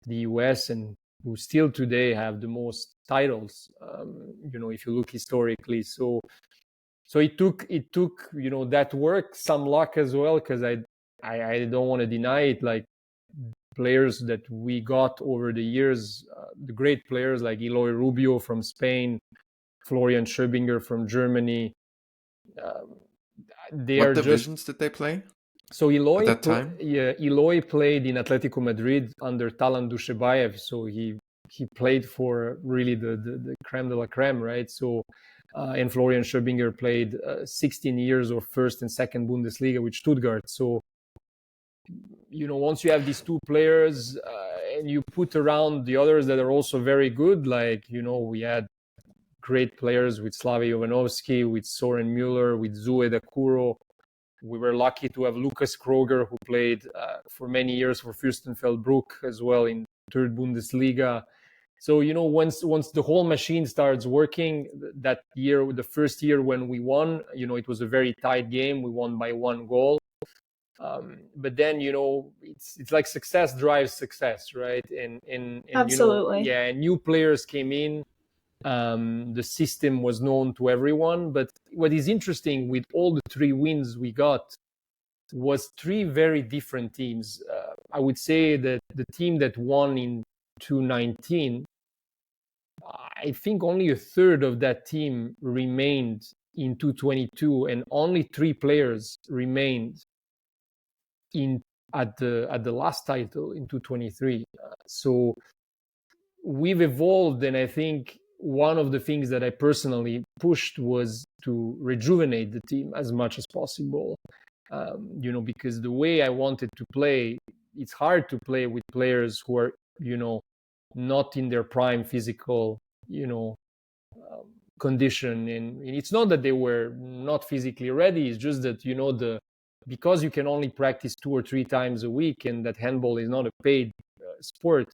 the US, and who still today have the most titles, if you look historically. So it took that work, some luck as well, because I don't want to deny it. Like, players that we got over the years, the great players like Eloy Rubio from Spain, Florian Schöbinger from Germany. What divisions did they play? So Eloy, at that time? Eloy played in Atletico Madrid under Talan Dushebaev. So he played for really the creme de la creme, right? So and Florian Schöbinger played 16 years of first and second Bundesliga with Stuttgart. So once you have these 2 players and you put around the others that are also very good, like we had great players with Slavoj Jovanovski, with Soren Müller, with Zue Dakuro. We were lucky to have Lukas Kroger, who played for many years for Fürstenfeldbruck as well in third Bundesliga. So once the whole machine starts working, that year, the first year when we won, it was a very tight game. We won by 1 goal. But then it's like success drives success, right? And absolutely, new players came in. The system was known to everyone, but what is interesting with all the 3 wins we got was 3 very different teams. I would say that the team that won in to 19, I think only a third of that team remained in 222, and only 3 players remained in at the last title in 223. So we've evolved, and I think one of the things that I personally pushed was to rejuvenate the team as much as possible. Because the way I wanted to play, it's hard to play with players who are, not in their prime physical, condition. And it's not that they were not physically ready. It's just that, because you can only practice 2 or 3 times a week, and that handball is not a paid sport,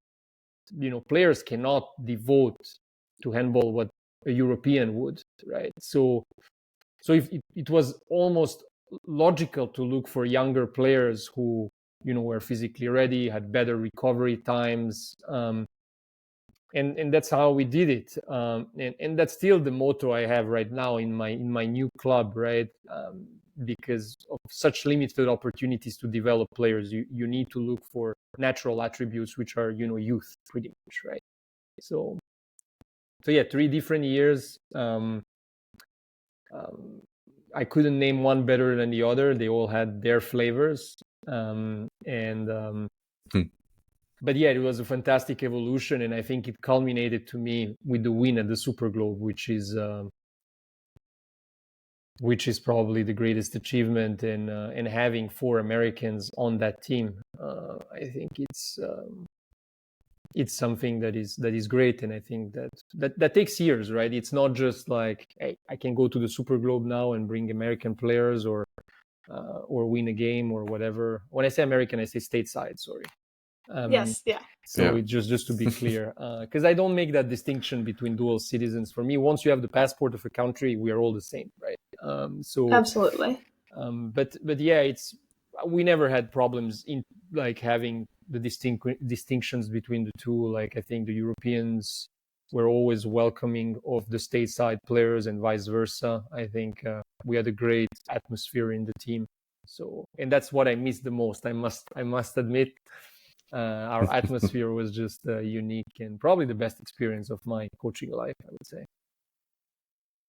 players cannot devote to handball what a European would, right? So if it was almost logical to look for younger players who, were physically ready, had better recovery times, and that's how we did it. And that's still the motto I have right now in my new club, right? Because of such limited opportunities to develop players, you need to look for natural attributes, which are, youth, pretty much, right? So yeah, 3 different years. I couldn't name one better than the other. They all had their flavors. But yeah, it was a fantastic evolution, and I think it culminated to me with the win at the Super Globe, which is probably the greatest achievement. And having 4 Americans on that team, I think it's something that is great. And I think that takes years, right? It's not just like, hey, I can go to the Super Globe now and bring American players or win a game or whatever. When I say American, I say stateside, sorry. Yes, yeah. So just to be clear, because I don't make that distinction between dual citizens. For me, once you have the passport of a country, we are all the same, right? So absolutely. But yeah, we never had problems in like having the distinctions between the two. Like I think the Europeans were always welcoming of the stateside players and vice versa. I think we had a great atmosphere in the team. So, and that's what I miss the most. I must admit. Our atmosphere was just unique, and probably the best experience of my coaching life, I would say.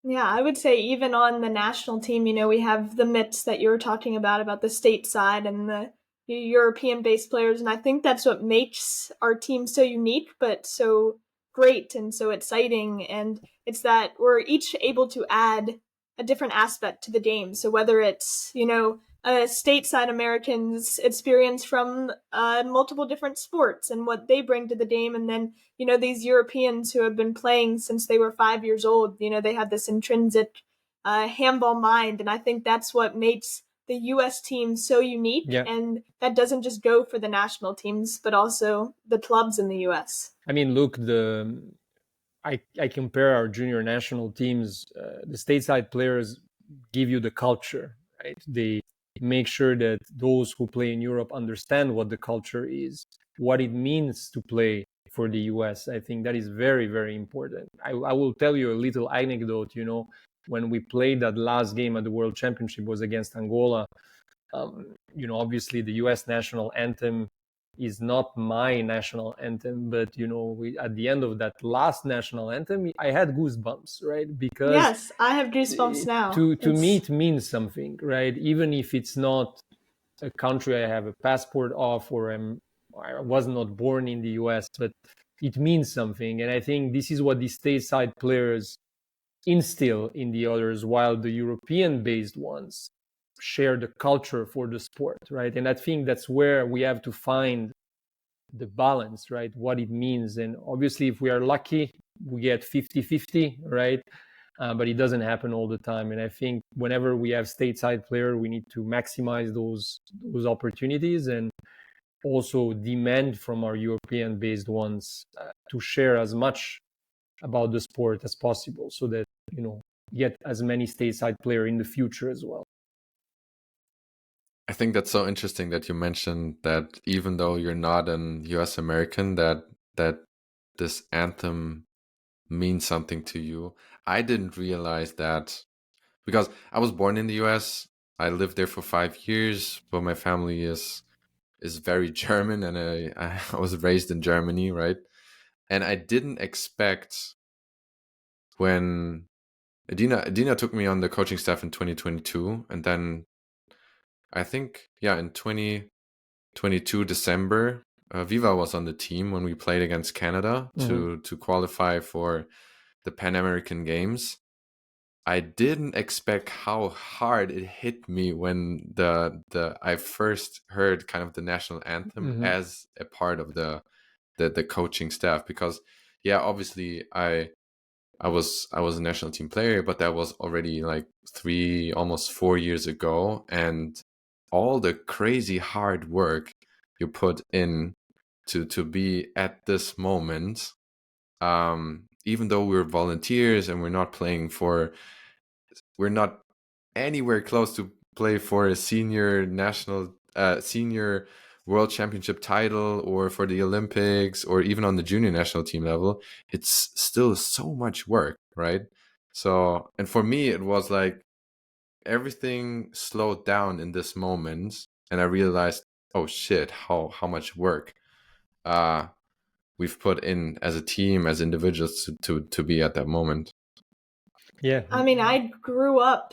Yeah, I would say even on the national team, we have the myths that you were talking about the stateside and the European-based players, and I think that's what makes our team so unique, but so great and so exciting. And it's that we're each able to add a different aspect to the game. So whether it's, a stateside Americans experience from multiple different sports and what they bring to the game, and then these Europeans who have been playing since they were 5 years old, they have this intrinsic handball mind, and I think that's what makes the U.S. team so unique. Yeah. And that doesn't just go for the national teams, but also the clubs in the U.S. I mean, look, I compare our junior national teams. The stateside players give you the culture, right? They make sure that those who play in Europe understand what the culture is, what it means to play for the US. I think that is very, very important. I will tell you a little anecdote. When we played that last game at the World Championship was against Angola. Obviously the US national anthem is not my national anthem, but at the end of that last national anthem, I had goosebumps, right? Because yes, I have goosebumps now. To me, it means something, right? Even if it's not a country I have a passport of, or I was not born in the US, but it means something. And I think this is what the stateside players instill in the others, while the European-based ones share the culture for the sport, right? And I think that's where we have to find the balance, right? What it means. And obviously, if we are lucky, we get 50-50, right? But it doesn't happen all the time. And I think whenever we have stateside player, we need to maximize those opportunities, and also demand from our European-based ones to share as much about the sport as possible, so that get as many stateside player in the future as well. I think that's so interesting that you mentioned that even though you're not an US American, that this anthem means something to you. I didn't realize that, because I was born in the US. I lived there for 5 years, but my family is very German, and I was raised in Germany, right? And I didn't expect when Dina took me on the coaching staff in 2022, and then I think in 2022 December, Viva was on the team when we played against Canada to qualify for the Pan American Games. I didn't expect how hard it hit me when I first heard kind of the national anthem as a part of the coaching staff, because obviously I was a national team player, but that was already like almost 4 years ago, and all the crazy hard work you put in to be at this moment, even though we're volunteers and we're not anywhere close to play for a senior world championship title or for the Olympics or even on the junior national team level, it's still so much work, right? So, and for me, it was like everything slowed down in this moment, and I realized, oh shit, how much work we've put in as a team, as individuals to be at that moment. Yeah. I mean, I grew up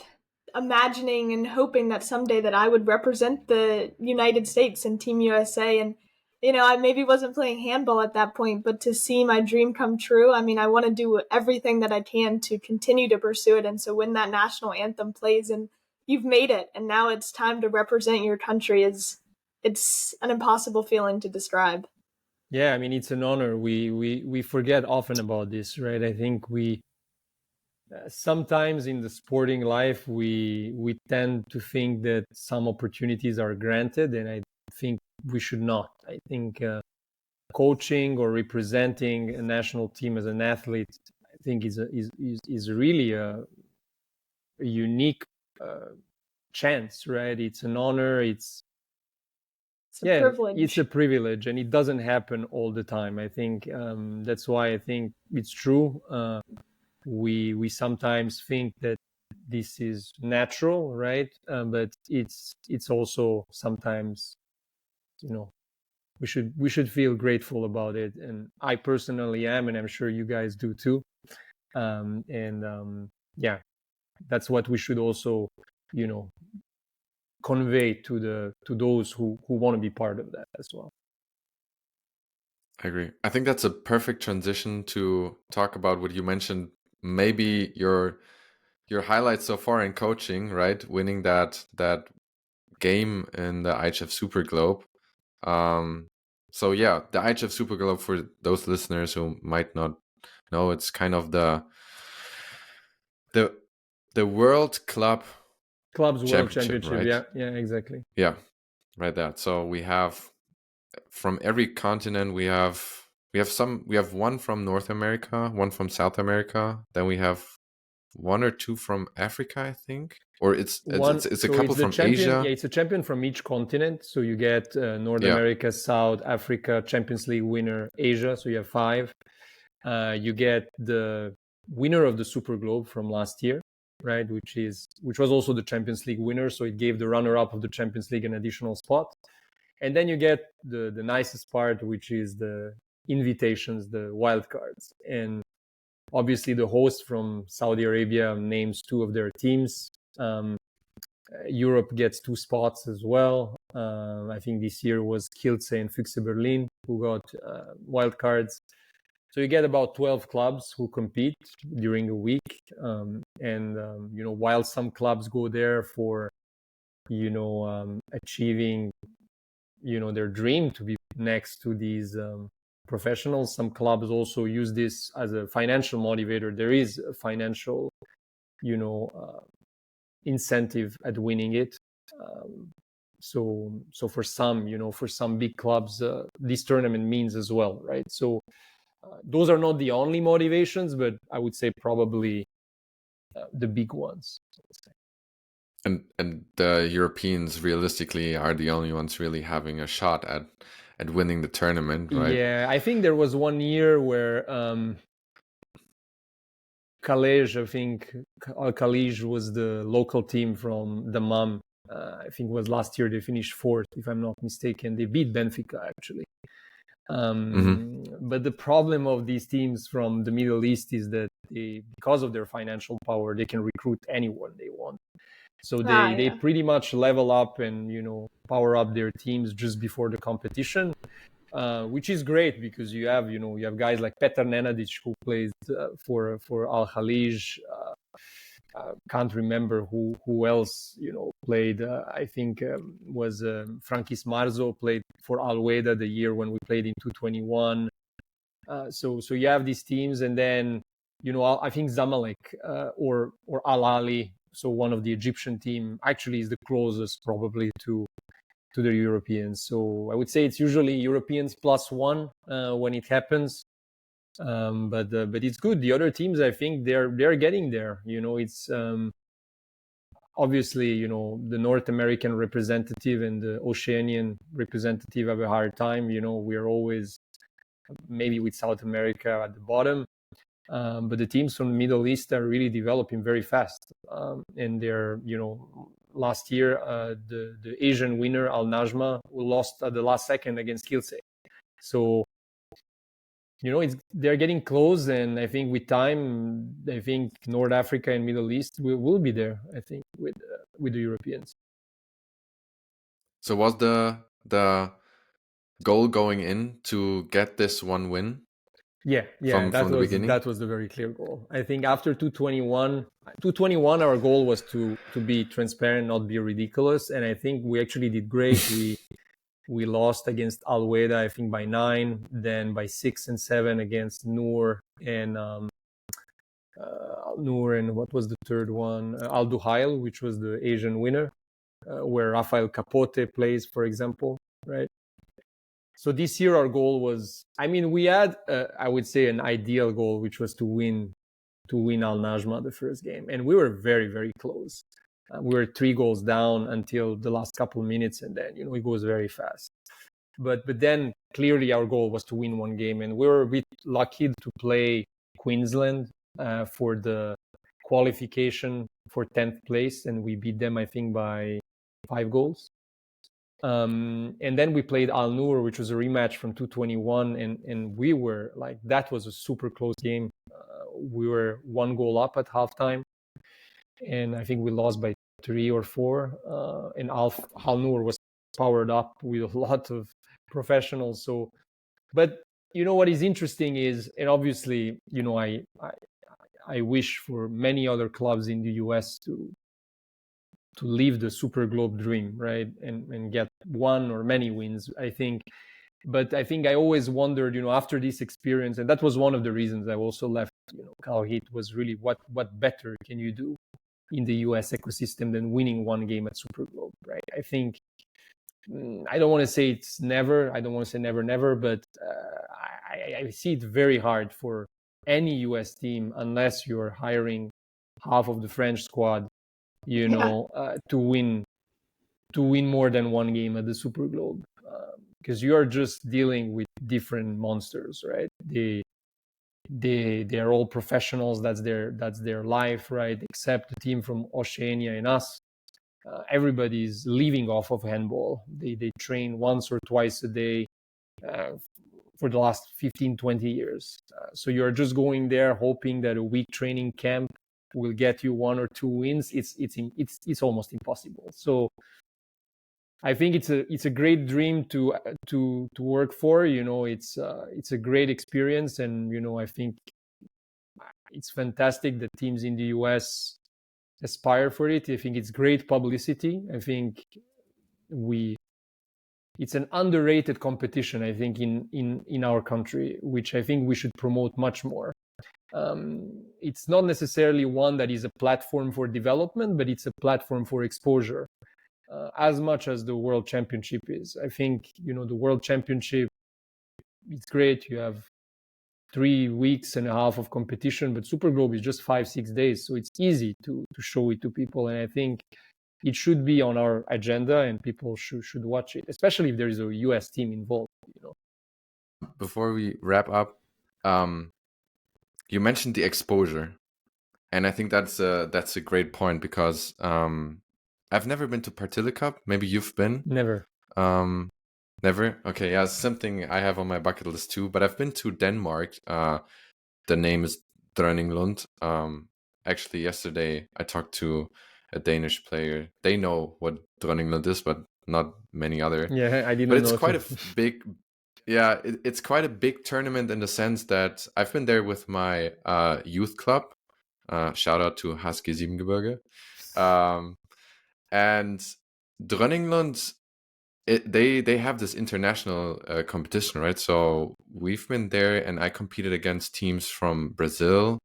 imagining and hoping that someday that I would represent the United States and Team USA. And, I maybe wasn't playing handball at that point, but to see my dream come true, I mean, I want to do everything that I can to continue to pursue it. And so when that national anthem plays and you've made it and now it's time to represent your country, it's an impossible feeling to describe. Yeah, I mean, it's an honor. We forget often about this, right? I think sometimes in the sporting life, we tend to think that some opportunities are granted, and I think we should not. I think coaching or representing a national team as an athlete, I think is really a unique chance, right? It's an honor. It's a privilege. It's a privilege, and it doesn't happen all the time. I think that's why I think it's true. We sometimes think that this is natural, right? But it's also sometimes, we should feel grateful about it, and I personally am, and I'm sure you guys do too. That's what we should also, convey to those who want to be part of that as well. I agree. I think that's a perfect transition to talk about what you mentioned. Maybe your highlights so far in coaching, right? Winning that game in the IHF Super Globe. So yeah, the IHF Super Globe, for those listeners who might not know, it's kind of the World Clubs World Championship, right? Yeah, exactly. Yeah, right. That. So we have from every continent. We have one from North America, one from South America. Then we have one or two from Africa, I think, or it's a couple from Asia. Yeah, it's a champion from each continent. So you get North America, South Africa, Champions League winner, Asia. So you have 5. You get the winner of the Super Globe from last year, right? Which was also the Champions League winner. So it gave the runner-up of the Champions League an additional spot. And then you get the nicest part, which is the invitations, the wild cards. And obviously the host from Saudi Arabia names 2 of their teams. Europe gets 2 spots as well. I think this year was Kielce and Füchse Berlin who got wild cards. So you get about 12 clubs who compete during a week. While some clubs go there for, achieving, their dream to be next to these professionals, some clubs also use this as a financial motivator. There is a financial, incentive at winning it. So for some big clubs, this tournament means as well, right? So those are not the only motivations, but I would say probably the big ones. And the Europeans realistically are the only ones really having a shot at winning the tournament, right? Yeah, I think there was one year where Calais, I think Calais was the local team from the MAM. I think it was last year they finished 4th, if I'm not mistaken. They beat Benfica actually. But the problem of these teams from the Middle East is that because of their financial power, they can recruit anyone they want. So they pretty much level up and, power up their teams just before the competition, which is great because you have guys like Petar Nenadic who plays for Al Khalij. Can't remember who else played. I think was Frankis Marzo played for Al Weda the year when we played in 221. So you have these teams, and then I think Zamalek or Al Ali. So one of the Egyptian team actually is the closest probably to the Europeans. So I would say it's usually Europeans +1 when it happens. But it's good. The other teams, I think they're getting there. It's obviously the North American representative and the Oceanian representative have a hard time. We're always maybe with South America at the bottom. But the teams from the Middle East are really developing very fast. And they're, last year, the Asian winner, Al Najma, who lost at the last second against Kielce. So, they're getting close. And I think with time, I think North Africa and Middle East will be there, I think, with the Europeans. So was the goal going in to get this one win? Yeah, from the beginning? That was the very clear goal. I think after 221, our goal was to be transparent, not be ridiculous, and I think we actually did great. We lost against Al Weda, I think by 9, then by 6 and 7 against Noor and what was the third one? Al Duhail, which was the Asian winner, where Rafael Capote plays, for example, right? So this year our goal was, we had, I would say, an ideal goal, which was to win Al Najma the first game. And we were very, very close. We were 3 goals down until the last couple of minutes. And then, it goes very fast. But then clearly our goal was to win one game. And we were a bit lucky to play Queensland for the qualification for 10th place. And we beat them, I think, by 5 goals. And then we played Al Noor, which was a rematch from 221, and we were like, that was a super close game. We were 1 goal up at halftime, and I think we lost by 3 or 4. And Al Noor was powered up with a lot of professionals. So, but what is interesting is, and obviously, I wish for many other clubs in the US to live the Super Globe dream, right? And get one or many wins, I think. But I think I always wondered, after this experience, and that was one of the reasons I also left, CalHeat, was really what better can you do in the US ecosystem than winning one game at Super Globe, right? I think, I don't want to say it's never, I don't want to say never, but I see it very hard for any US team, unless you're hiring half of the French squad, to win more than one game at the Super Globe, because you are just dealing with different monsters, right? They are all professionals. That's their life, right? Except the team from Oceania and us. Everybody's living off of handball. They train once or twice a day for the last 15-20 years. So you're just going there hoping that a week training camp will get you 1 or 2 wins. It's almost impossible. So I think it's a great dream to work for. It's a great experience, and I think it's fantastic that teams in the US aspire for it. I think it's great publicity. I think it's an underrated competition, I think, in our country, which I think we should promote much more. It's not necessarily one that is a platform for development, but it's a platform for exposure, as much as the World Championship is. I think, the World Championship, it's great. You have 3 weeks and a half of competition, but Super Globe is just 5-6 days. So it's easy to show it to people. And I think it should be on our agenda, and people should watch it, especially if there is a US team involved. Before we wrap up, you mentioned the exposure, and I think that's a great point, because I've never been to Partille Cup. Maybe you've been. Never. Never? Okay, yeah, something I have on my bucket list too, but I've been to Denmark. The name is Dronninglund. Actually, yesterday I talked to a Danish player. They know what Dronninglund is, but not many other. Yeah, I But didn't it's know quite too. a big, yeah, it's quite a big tournament in the sense that I've been there with my youth club. Shout out to Husky Siebengebirge. Um, and Dronninglund, they have this international competition, right? So we've been there, and I competed against teams from Brazil,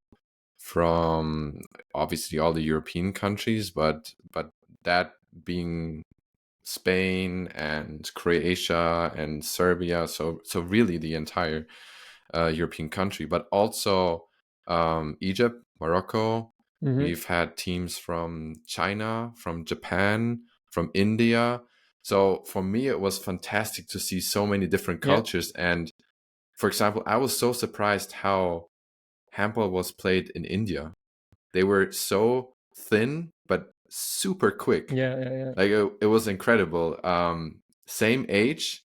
from obviously all the European countries, but that being Spain and Croatia and Serbia, so really the entire European country, but also Egypt, Morocco. Hmm. We've had teams from China, from Japan, from India. So for me, it was fantastic to see so many different Yeah, cultures. And for example, I was so surprised how handball was played in India. They were so thin, but super quick. yeah. Like it was incredible. Same age,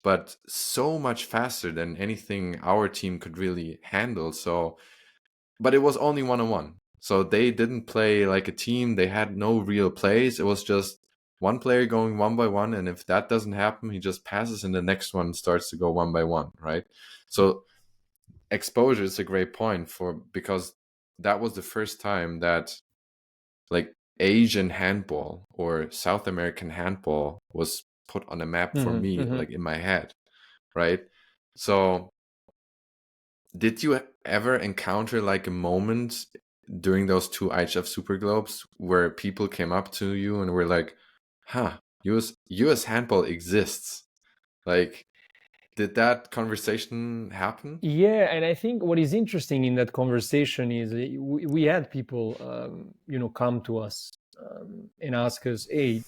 but so much faster than anything our team could really handle. So, but it was only 1-on-1. So they didn't play like a team. They had no real plays. It was just one player going one by one. And if that doesn't happen, he just passes and the next one starts to go one by one, right? So exposure is a great point because that was the first time that like Asian handball or South American handball was put on a map for Hmm. me, Hmm. like in my head, right? So, did you ever encounter like a moment during those two IHF Super Globes where people came up to you and were like, "Huh, US handball exists." Like, did that conversation happen? Yeah, and I think what is interesting in that conversation is we had people, come to us and ask us, "Hey,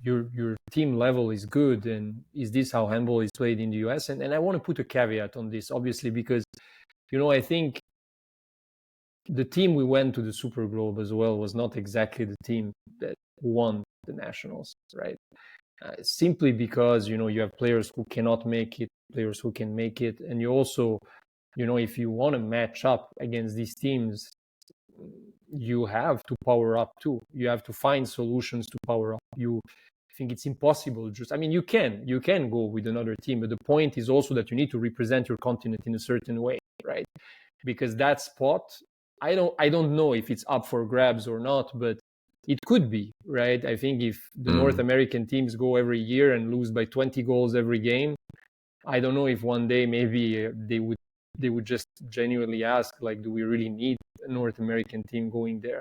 your team level is good, and is this how handball is played in the US?" And I want to put a caveat on this, obviously, because I think the team we went to the Super Globe as well was not exactly the team that won the nationals, right? Simply because you have players who cannot make it, players who can make it, and you also, if you want to match up against these teams, you have to power up too. You have to find solutions to power up. I think it's impossible. You can go with another team, but the point is also that you need to represent your continent in a certain way, right? Because that spot, I don't know if it's up for grabs or not, but it could be, right? I think if the North Mm. American teams go every year and lose by 20 goals every game, I don't know if one day maybe they would just genuinely ask, like, do we really need a North American team going there?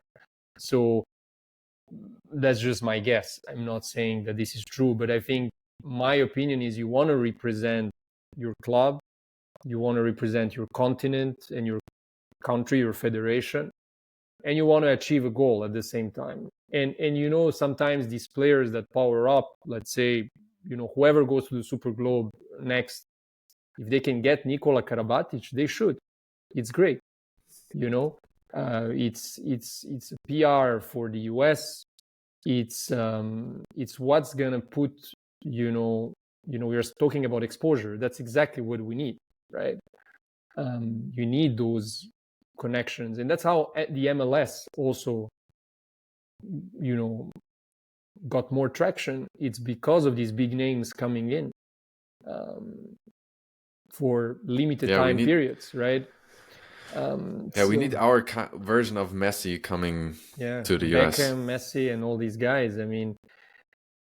So that's just my guess. I'm not saying that this is true, but I think my opinion is you want to represent your club, you want to represent your continent and your country, your federation, and you want to achieve a goal at the same time. And sometimes these players that power up, let's say, whoever goes to the Super Globe next, if they can get Nikola Karabatic, they should. It's great. It's a PR for the US. It's what's gonna put we are talking about exposure. That's exactly what we need, right? You need those connections, and that's how the MLS also got more traction. It's because of these big names coming in for limited Yeah, we time need. periods, right? Yeah, we need So our version of Messi coming yeah, to the US. Beckham, Messi, and all these guys. I mean,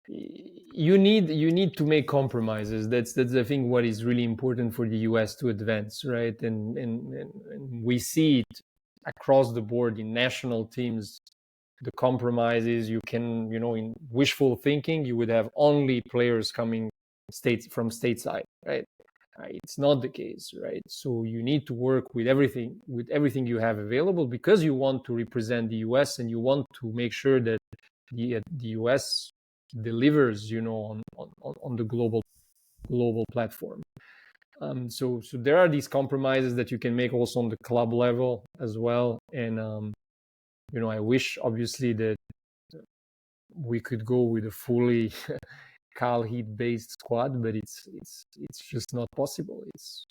you need to make compromises. That's I think what is really important for the US to advance, right? And we see it across the board in national teams. The compromises you can, in wishful thinking, you would have only players coming from stateside, right? It's not the case, right? So you need to work with everything you have available, because you want to represent the US and you want to make sure that the US delivers, on the global platform. So there are these compromises that you can make also on the club level as well. And I wish obviously that we could go with a fully CalHeat based squad, but it's just not possible. It's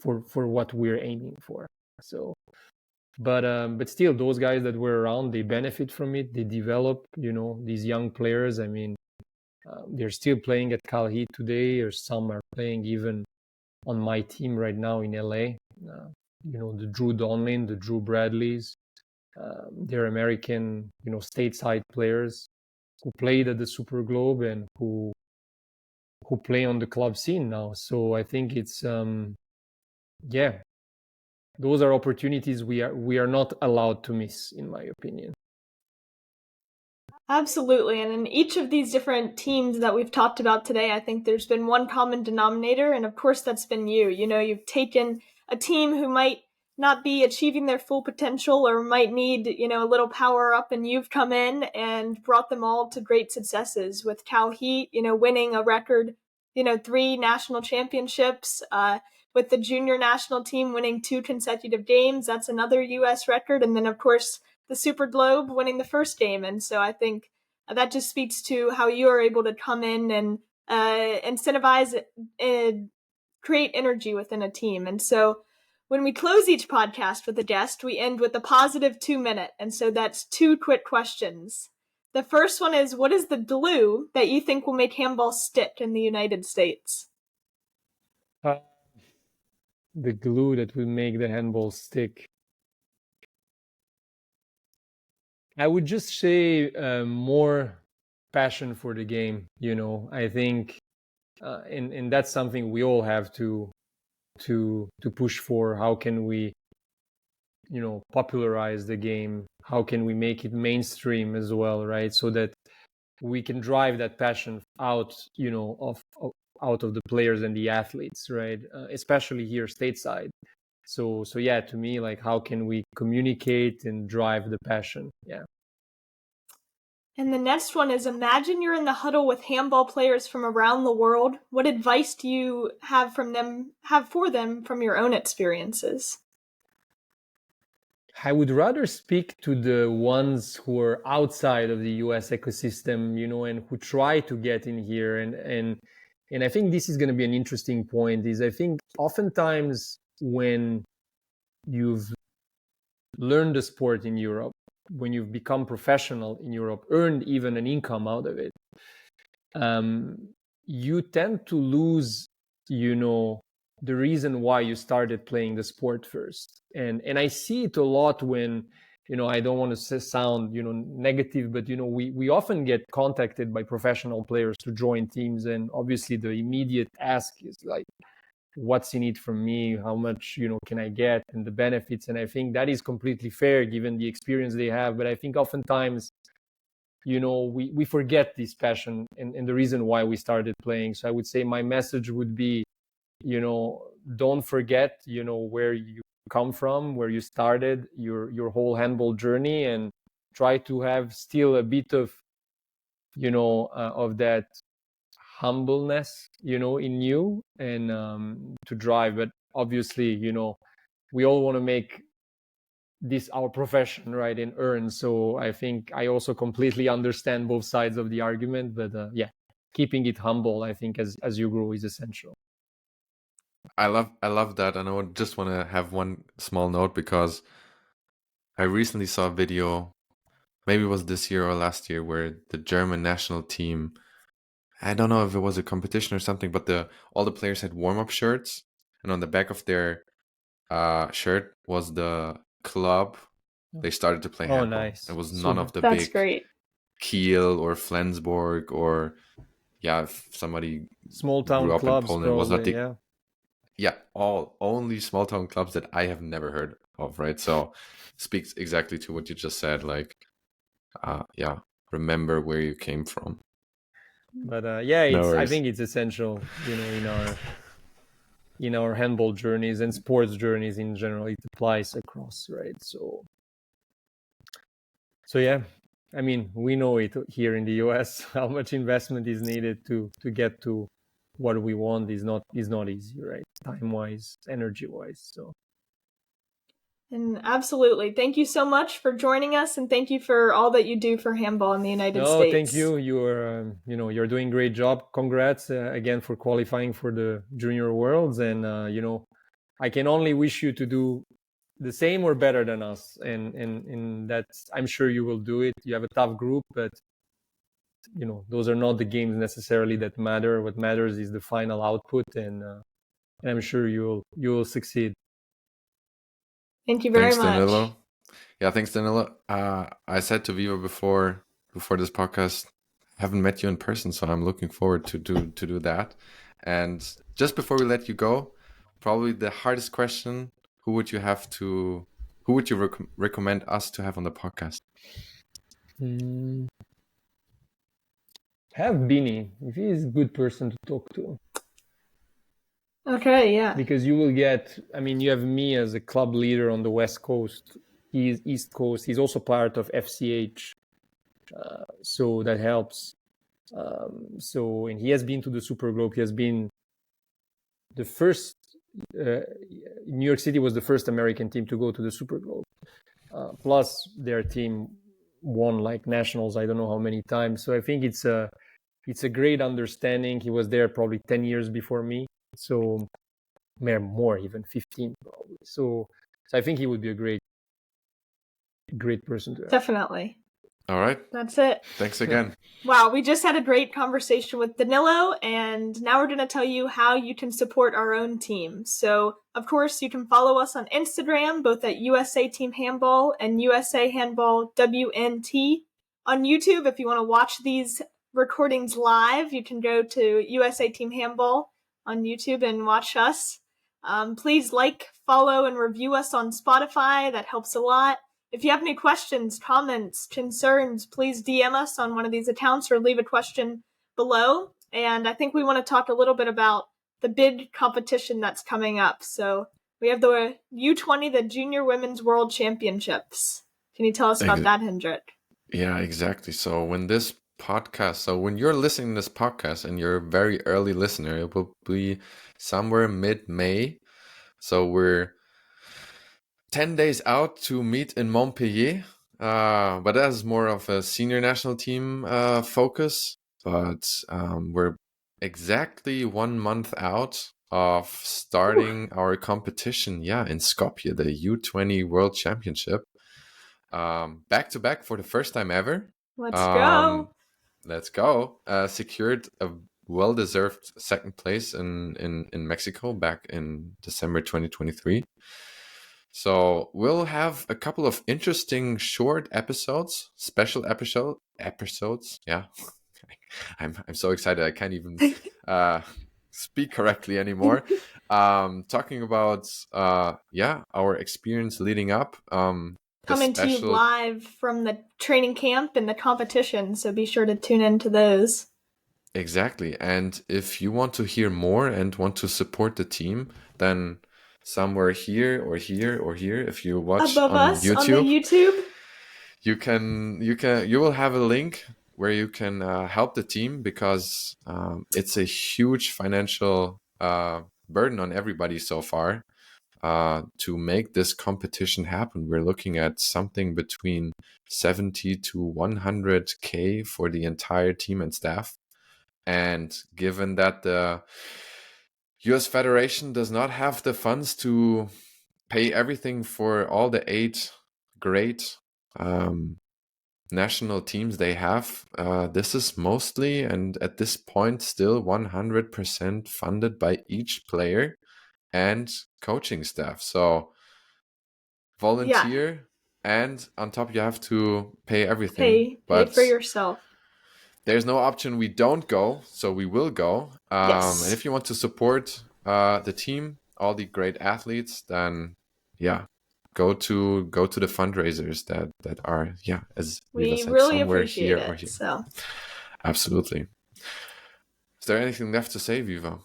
for what we're aiming for. So, but still, those guys that were around, they benefit from it. They develop, these young players. I mean, they're still playing at CalHeat today, or some are playing even on my team right now in LA. The Drew Donlin, the Drew Bradleys, they're American, stateside players who played at the Super Globe and who play on the club scene now. So I think it's those are opportunities we are not allowed to miss, in my opinion. Absolutely. And in each of these different teams that we've talked about today, I think there's been one common denominator. And of course, that's been you. You've taken a team who might not be achieving their full potential or might need, a little power up, and you've come in and brought them all to great successes with CalHeat, winning a record, 3 national championships, with the junior national team winning 2 consecutive games. That's another U.S. record. And then, of course, the Super Globe winning the first game. And so I think that just speaks to how you are able to come in and incentivize and create energy within a team. And so when we close each podcast with a guest, we end with a positive 2-minute. And so that's 2 quick questions. The first one is, what is the glue that you think will make handball stick in the United States? The glue that will make the handball stick, I would just say more passion for the game. I think, and that's something we all have to push for. How can we, popularize the game? How can we make it mainstream as well, right? So that we can drive that passion out, out of the players and the athletes, right? Especially here stateside. So yeah, to me, like, how can we communicate and drive the passion? Yeah. And the next one is, imagine you're in the huddle with handball players from around the world. What advice do you have for them from your own experiences? I would rather speak to the ones who are outside of the US ecosystem, and who try to get in here. And I think this is going to be an interesting point, is I think oftentimes when you've learned the sport in Europe, when you've become professional in Europe, earned even an income out of it, you tend to lose, the reason why you started playing the sport first. And I see it a lot when, I don't want to sound, negative, but, we often get contacted by professional players to join teams. And obviously the immediate ask is like, what's in it for me? How much, can I get, and the benefits? And I think that is completely fair given the experience they have. But I think oftentimes, we forget this passion and the reason why we started playing. So I would say my message would be, don't forget, where you come from, where you started your whole handball journey, and try to have still a bit of, of that humbleness, in you, and to drive. But obviously, we all want to make this our profession, right, and earn. So I think I also completely understand both sides of the argument, but keeping it humble, I think, as you grow, is essential. I love that, and I would just want to have one small note, because I recently saw a video, maybe it was this year or last year, where the German national team, I don't know if it was a competition or something, but all the players had warm-up shirts, and on the back of their shirt was the club they started to play handball. Nice. It was none of the That's big great. Kiel or Flensburg, or if somebody small town grew up clubs, in Poland, probably, was not only small town clubs that I have never heard of, right? So speaks exactly to what you just said, like remember where you came from. But No I think it's essential, in our handball journeys and sports journeys in general. It applies across, right? So yeah, I mean, we know it here in the US, how much investment is needed to get to what we want is not easy, right? Time wise, energy wise. So And absolutely. Thank you so much for joining us, and thank you for all that you do for handball in the United States. Thank you. You're doing a great job. Congrats again for qualifying for the Junior Worlds. And, I can only wish you to do the same or better than us. And that's, I'm sure you will do it. You have a tough group, but, those are not the games necessarily that matter. What matters is the final output. And I'm sure you'll succeed. Thank you very Thanks, much. Danilo. Yeah, thanks, Danilo. I said to Viva before this podcast, I haven't met you in person, so I'm looking forward to do that. And just before we let you go, probably the hardest question: who would you recommend us to have on the podcast? Have Bini, if he is a good person to talk to. Okay, yeah. Because you will get, you have me as a club leader on the West Coast. He's East Coast. He's also part of FCH. So that helps. And he has been to the Super Globe. He has been the first, New York City was the first American team to go to the Super Globe. Plus their team won like nationals, I don't know how many times. So I think it's a great understanding. He was there probably 10 years before me. So more, even 15 probably. So I think he would be a great person to have. Definitely. All right. That's it. Thanks again. Wow, we just had a great conversation with Danilo, and now we're going to tell you how you can support our own team. So, of course, you can follow us on Instagram, both at USA Team Handball and USA Handball WNT. On YouTube, if you want to watch these recordings live, you can go to USA Team Handball on YouTube and watch us. Please follow, and review us on Spotify. That helps a lot. If you have any questions, comments, concerns, please DM us on one of these accounts or leave a question below. And I think we want to talk a little bit about the big competition that's coming up. So we have the U20, the Junior Women's World Championships. Can you tell us about that, Hendrik? Yeah, exactly. So when you're listening to this podcast and you're a very early listener, it will be somewhere mid-May. So we're 10 days out to meet in Montpellier, but that is more of a senior national team focus. But we're exactly 1 month out of starting our competition, in Skopje, the U20 World Championship. Back to back for the first time ever. Let's go. Secured a well-deserved second place in Mexico back in December 2023. So we'll have a couple of interesting short episodes, special episodes. Yeah, I'm so excited I can't even speak correctly anymore. Talking about our experience leading up. Coming to you live from the training camp and the competition, so be sure to tune into those. Exactly, and if you want to hear more and want to support the team, then somewhere here or here or here, if you watch above on us YouTube, on the YouTube, you will have a link where you can help the team, because it's a huge financial burden on everybody so far to make this competition happen. We're looking at something between 70 to 100K for the entire team and staff. And given that the US Federation does not have the funds to pay everything for all the 8 great national teams they have, this is mostly, and at this point still, 100% funded by each player and coaching staff. So volunteer, and on top you have to pay everything. Pay for yourself. There's no option we don't go, so we will go. Yes. And if you want to support the team, all the great athletes, then go to the fundraisers that are as we said, really somewhere appreciate here it, or here. So absolutely. Is there anything left to say, Viva?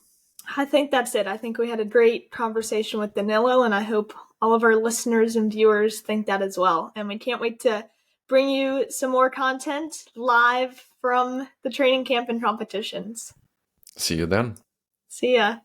I think that's it. I think we had a great conversation with Danilo, and I hope all of our listeners and viewers think that as well. And we can't wait to bring you some more content live from the training camp and competitions. See you then. See ya.